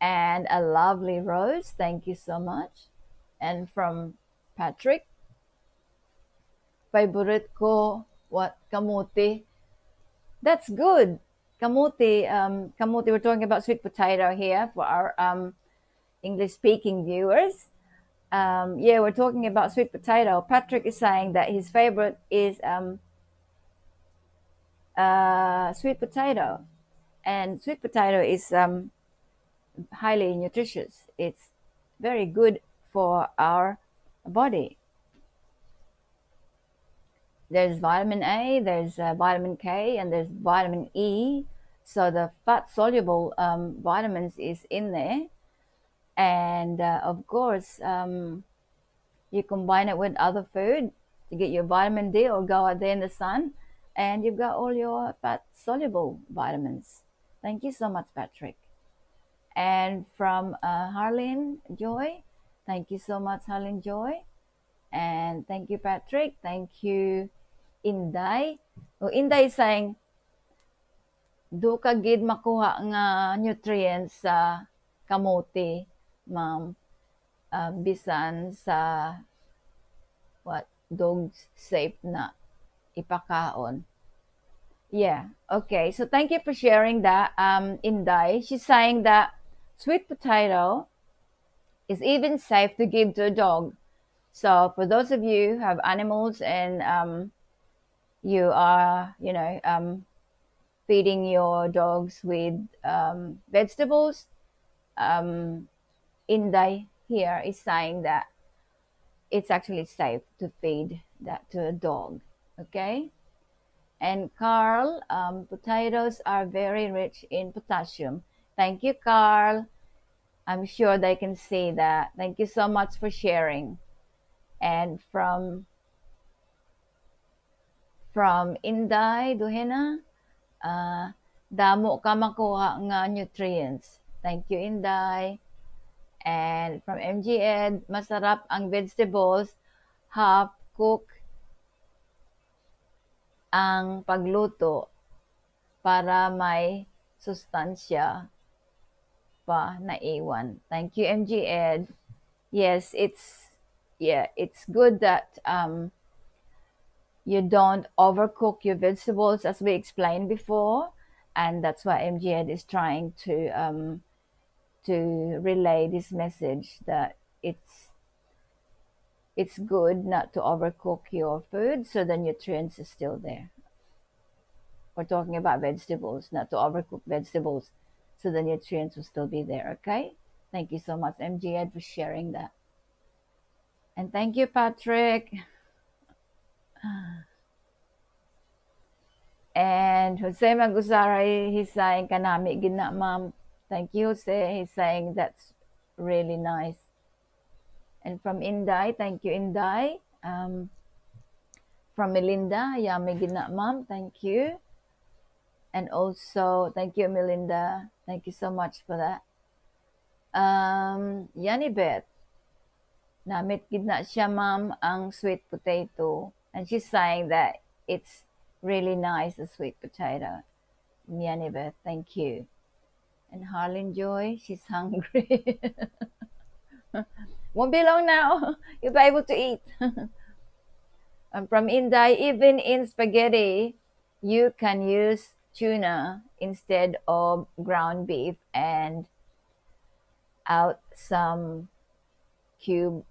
And a lovely rose, thank you so much. And from Patrick, favorite ko, what, kamuti. That's good. Kamuti, we're talking about sweet potato here for our English speaking viewers. Yeah, we're talking about sweet potato. Patrick is saying that his favorite is sweet potato, and sweet potato is highly nutritious. It's very good for our body. There's vitamin A, there's vitamin K, and there's vitamin E. So the fat soluble vitamins is in there, and of course you combine it with other food to get your vitamin D, or go out there in the sun and you've got all your fat soluble vitamins. Thank you so much, Patrick. And from Harleen Joy, thank you so much, Harleen Joy. And thank you, Patrick. Thank you, Inday. Oh, Inday is saying, do ka gid makuha nga nutrients sa kamote, ma'am. Bisan sa what dogs safe na ipakaon. Yeah, okay. So thank you for sharing that, Inday. She's saying that sweet potato is even safe to give to a dog. So for those of you who have animals and you are, feeding your dogs with vegetables, Inday here is saying that it's actually safe to feed that to a dog. Okay. And Carl, potatoes are very rich in potassium. Thank you, Carl. I'm sure they can see that. Thank you so much for sharing. And from Inday Duhena, damo ka makuha nga nutrients. Thank you, Inday. And from MG Ed, masarap ang vegetables, half cook ang pagluto para may sustansya pa naiwan. Thank you, MG Ed. Yes, it's good that you don't overcook your vegetables, as we explained before, and that's why MG Ed is trying to relay this message that it's good not to overcook your food, so the nutrients is still there. We're talking about vegetables, not to overcook vegetables, so the nutrients will still be there. Okay, thank you so much, MG Ed, for sharing that. And thank you, Patrick. And Jose Magusara, he's saying, kanami gina, ma'am. Thank you, Jose. He's saying that's really nice. And from Inday, thank you, Inday. From Melinda, yummy gina, ma'am. Thank you. And also, thank you, Melinda. Thank you so much for that. Yanibet, namit gina siya, ma'am, ang sweet potato. And she's saying that it's really nice, the sweet potato. Yanibet, thank you. And Harlan Joy, she's hungry. Won't be long now. You'll be able to eat. And from Inday, even in spaghetti, you can use tuna instead of ground beef and out some cube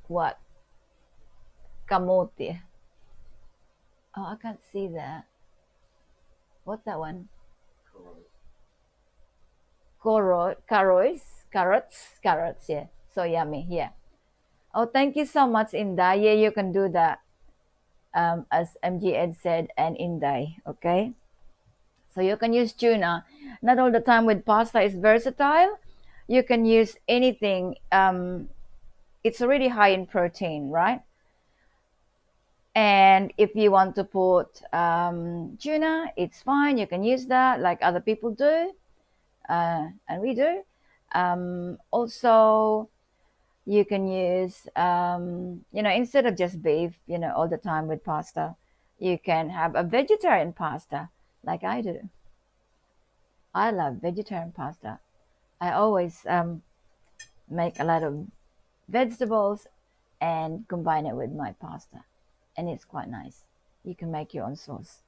what? Kamote. Oh, I can't see that. What's that one? Carrots, yeah. So yummy, yeah. Oh, thank you so much, Inday. Yeah, you can do that, as MG Ed said, and Inday, okay? So you can use tuna. Not all the time with pasta is versatile. You can use anything. It's already high in protein, right? And if you want to put tuna, it's fine. You can use that like other people do, and we do. Also, you can use, instead of just beef, all the time with pasta, you can have a vegetarian pasta like I do. I love vegetarian pasta. I always make a lot of vegetables and combine it with my pasta, and it's quite nice. You can make your own sauce.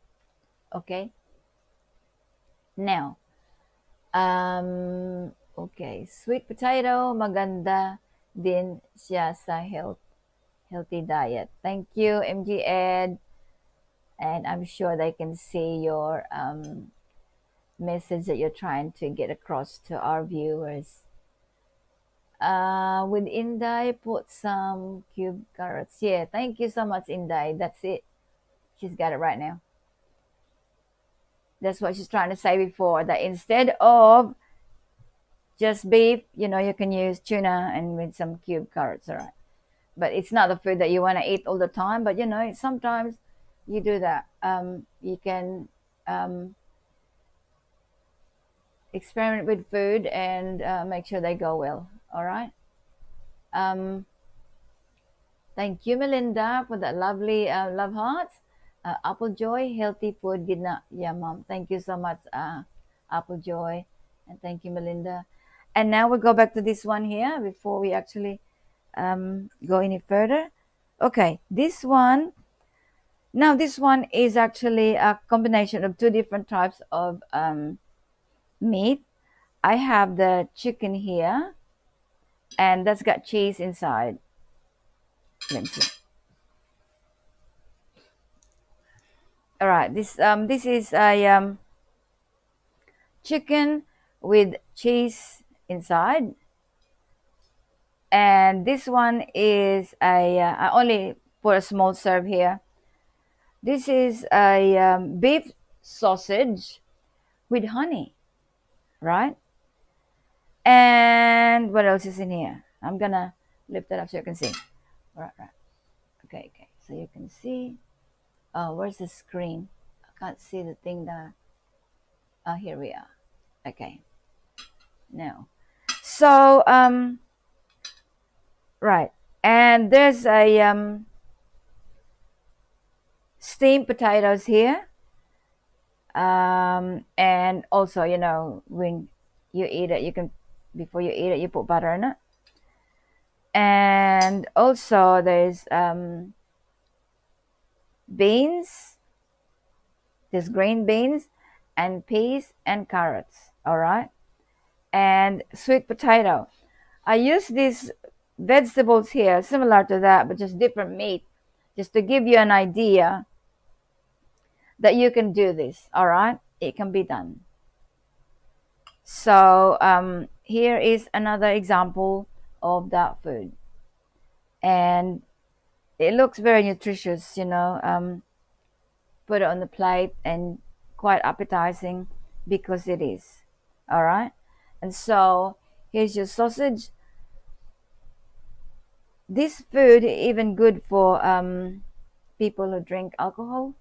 Okay. Now, okay, sweet potato, maganda din siya sa healthy diet. Thank you, MG Ed, and I'm sure they can see your message that you're trying to get across to our viewers. With Inday, put some cube carrots. Yeah, thank you so much, Inday. That's it. She's got it right now. That's what she's trying to say before, that instead of just beef, you can use tuna and with some cube carrots, all right? But it's not the food that you want to eat all the time. But sometimes you do that. You can experiment with food and make sure they go well. All right. Thank you, Melinda, for that lovely love hearts. Apple Joy, healthy food, good night. Yeah, Mom. Thank you so much, Apple Joy, and thank you, Melinda. And now we go back to this one here before we actually go any further. Okay, this one. Now this one is actually a combination of two different types of meat. I have the chicken here, and that's got cheese inside. Let me see. All right, this is a chicken with cheese inside, and this one is a I only put a small serve here. This is a beef sausage with honey, right? And what else is in here? I'm gonna lift it up so you can see. Right. Okay. So you can see. Oh, where's the screen? I can't see the thing that. Oh, here we are. Okay. Now, so right, and there's a steamed potatoes here, and also when you eat it, you can before you eat it, you put butter in it, and also there's beans, there's green beans, and peas and carrots. All right, and sweet potato. I use these vegetables here, similar to that, but just different meat, just to give you an idea that you can do this. All right, it can be done. So here is another example of that food, and it looks very nutritious. Put it on the plate and quite appetizing because it is. All right, and so here's your sausage. This food even good for people who drink alcohol.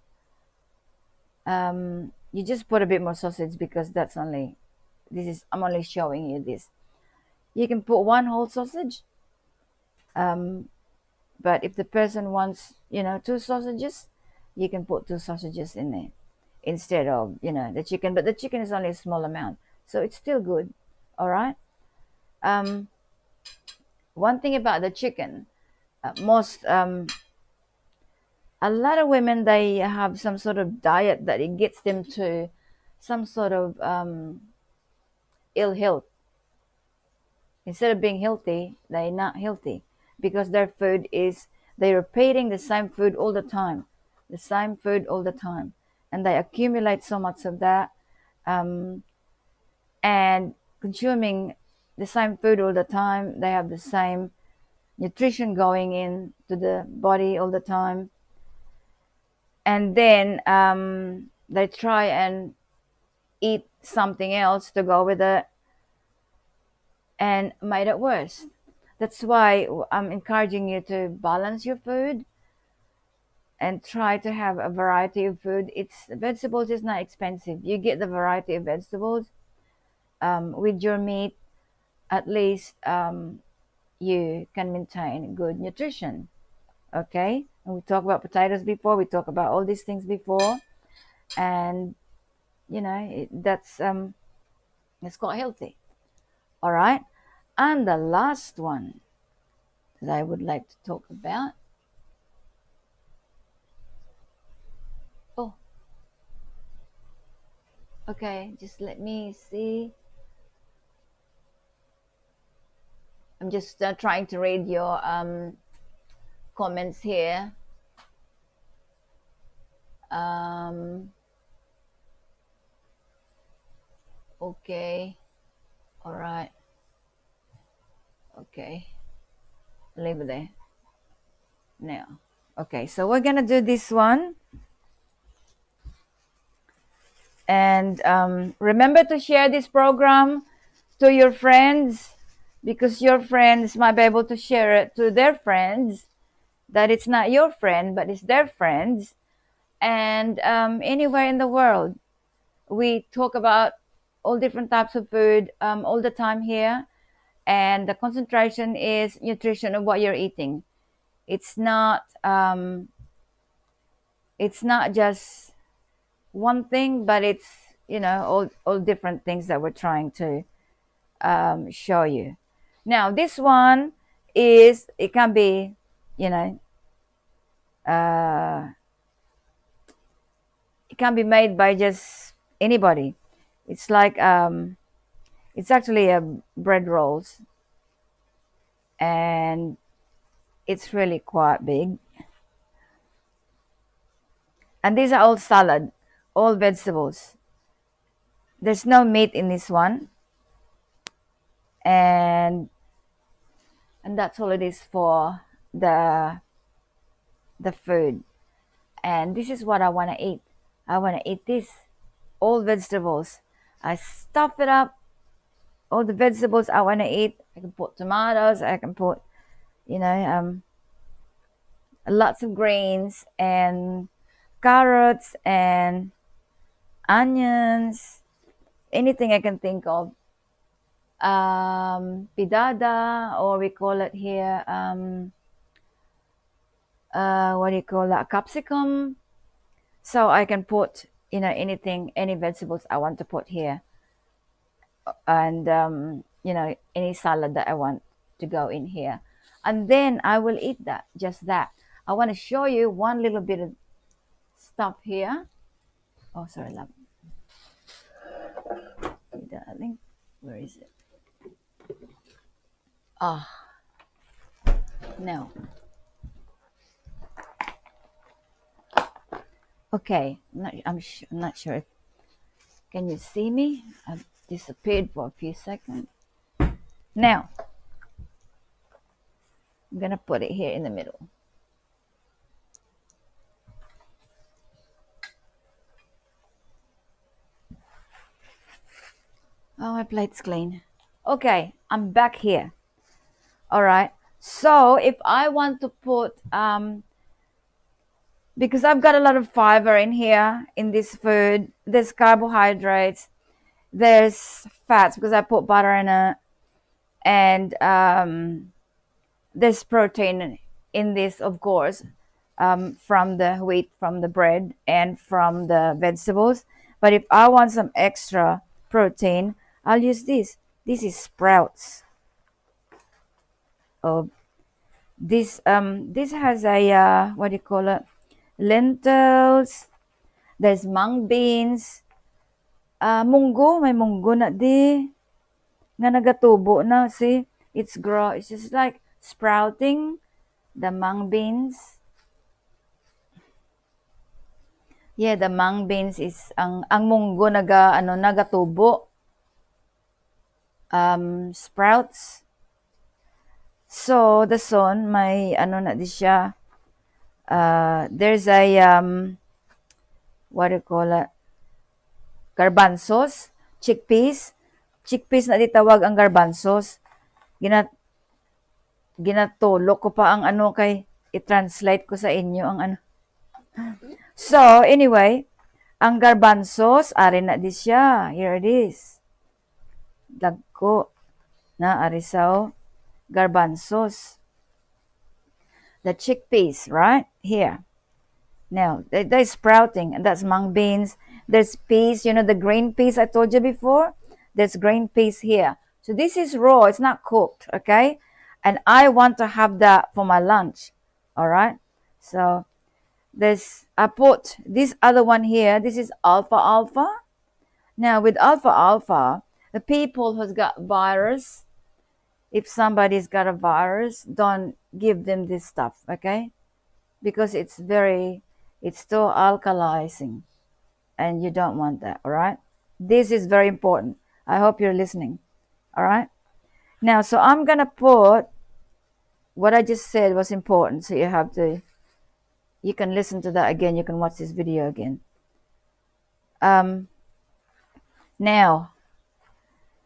You just put a bit more sausage because I'm only showing you this. You can put one whole sausage, but if the person wants two sausages, you can put two sausages in there instead of the chicken. But the chicken is only a small amount, so it's still good. All right. One thing about the chicken, most a lot of women, they have some sort of diet that it gets them to some sort of ill health. Instead of being healthy, they're not healthy because their food is, they're repeating the same food all the time, and they accumulate so much of that, and consuming the same food all the time. They have the same nutrition going in to the body all the time, and then they try and eat something else to go with it and made it worse. That's why I'm encouraging you to balance your food and try to have a variety of food. It's vegetables is not expensive. You get the variety of vegetables with your meat. At least you can maintain good nutrition. Okay, and we talked about potatoes before. We talked about all these things before, and that's it's quite healthy. All right, and the last one that I would like to talk about. Oh, okay. Just let me see. I'm just trying to read your comments here. Okay. All right. Okay. Leave it there. Now. Okay. So we're gonna do this one, and remember to share this program to your friends, because your friends might be able to share it to their friends. That it's not your friend, but it's their friends, and anywhere in the world. We talk about all different types of food all the time here, and the concentration is nutrition of what you're eating. It's not just one thing, but it's all different things that we're trying to show you. Now this one is, it can be, uh, it can be made by just anybody. It's like it's actually a bread rolls, and it's really quite big. And these are all salad, all vegetables. There's no meat in this one, and that's all it is for the food. And this is what I want to eat. I want to eat this, all vegetables. I stuff it up, all the vegetables I want to eat. I can put tomatoes, I can put lots of greens and carrots and onions, anything I can think of. Pidada, or we call it here, what do you call that? Capsicum. So I can put, anything, any vegetables I want to put here, and any salad that I want to go in here, and then I will eat that. Just that. I want to show you one little bit of stuff here. Oh, sorry, love. Darling, where is it? Ah, no. Okay, I'm not sure if, can you see me? I've disappeared for a few seconds. Now, I'm gonna put it here in the middle. Oh, my plate's clean. Okay, I'm back here. All right. So if I want to put, because I've got a lot of fiber in here in this food, there's carbohydrates, there's fats because I put butter in it, and there's protein in this, of course, from the wheat, from the bread, and from the vegetables. But if I want some extra protein, I'll use this. This is sprouts. Oh, this has a what do you call it? Lentils. There's mung beans. Munggo, may munggo na di. Nga nagatubo na. See, it's just like sprouting. The mung beans. Yeah, the mung beans is ang munggo nagatubo. Sprouts. So the son may na di siya. There's a what do you call it? Garbanzos, chickpeas. Chickpeas na ditawag ang garbanzos. Ginatulok ko pa ang kay i-translate ko sa inyo ang So, anyway, ang garbanzos, ari na di siya. Here it is. Dagko na arisaw garbanzos. The chickpeas, right? Here. Now, they're sprouting, and that's mung beans. There's peas, you know, the green peas I told you before. There's green peas here. So this is raw, it's not cooked, okay? And I want to have that for my lunch, all right? So I put this other one here. This is alfalfa. Now, with alfalfa, the people who's got virus, if somebody's got a virus, don't give them this stuff, okay? Because it's still alkalizing, and you don't want that, all right? This is very important. I hope you're listening, all right? Now, so I'm gonna put what I just said was important, so you can listen to that again, you can watch this video again. Now,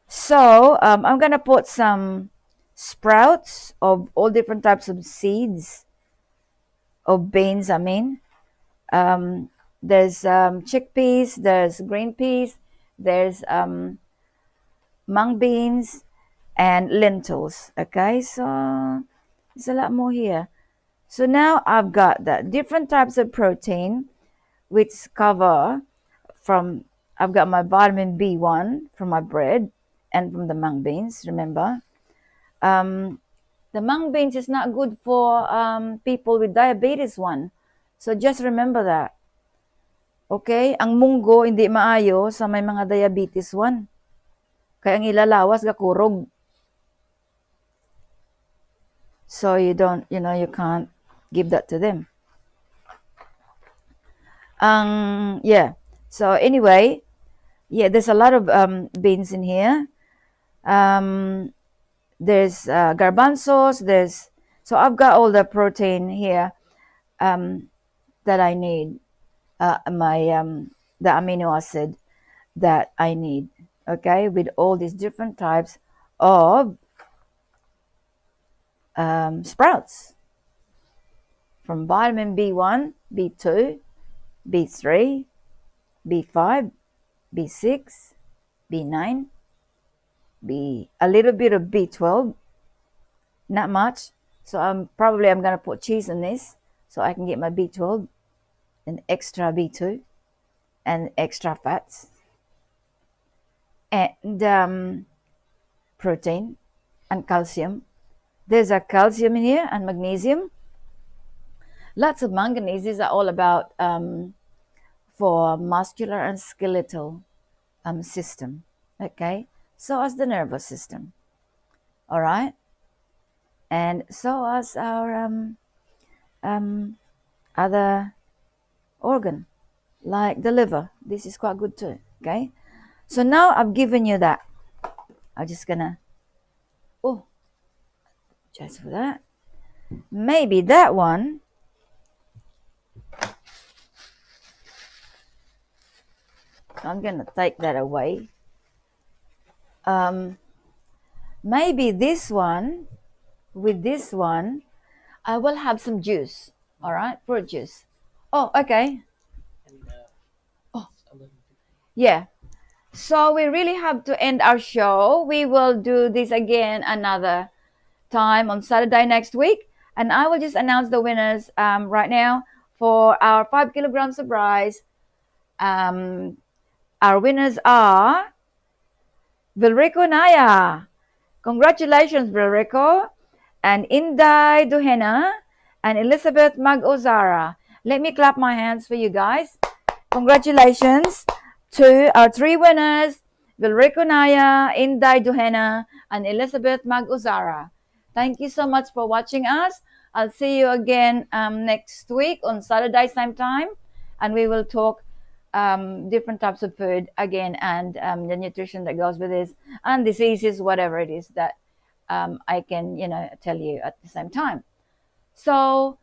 so I'm gonna put some sprouts of all different types of seeds, of beans, I mean. There's chickpeas, there's green peas, there's mung beans, and lentils. Okay, so there's a lot more here. So now I've got that different types of protein, which cover from, I've got my vitamin B1 from my bread and from the mung beans, remember. The mung beans is not good for people with diabetes one. So just remember that. Okay? Ang munggo hindi maayo sa may mga diabetes one. Kaya ang ilalawas gakurog. So you can't give that to them. Yeah. So anyway, yeah, there's a lot of beans in here. There's garbanzos. So I've got all the protein here that I need. The amino acid that I need. Okay, with all these different types of sprouts, from vitamin B1, B2, B3, B5, B6, B9, a little bit of B12, not much. So I'm gonna put cheese in this so I can get my B12 and extra B2 and extra fats and protein and calcium. There's a calcium in here and magnesium. Lots of manganese. These are all about for muscular and skeletal system. Okay, so as the nervous system. All right, and so as our other organ, like the liver. This is quite good too. Okay, so now I've given you that. I'm just gonna just for that. Maybe that one. I'm gonna take that away. Maybe this one, with this one, I will have some juice. All right, fruit juice. Oh, okay. Yeah. So we really have to end our show. We will do this again another time on Saturday next week. And I will just announce the winners right now for our 5 kilograms of rice. Our winners are Vilrico Naya. Congratulations, Vilrico. And Inday Duhena and Elizabeth Mag-Ozara. Let me clap my hands for you guys. Congratulations to our 3 winners, Vilrico Naya, Inday Duhena, and Elizabeth Mag-Ozara. Thank you so much for watching us. I'll see you again next week on Saturday same time, and we will talk different types of food again, and the nutrition that goes with this, and diseases, whatever it is that I can tell you at the same time. So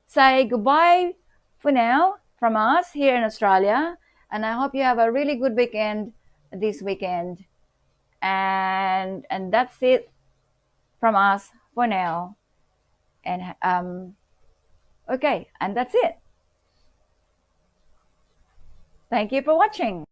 say goodbye for now from us here in Australia, and I hope you have a really good weekend this weekend, and that's it from us for now. And okay, and that's it. Thank you for watching.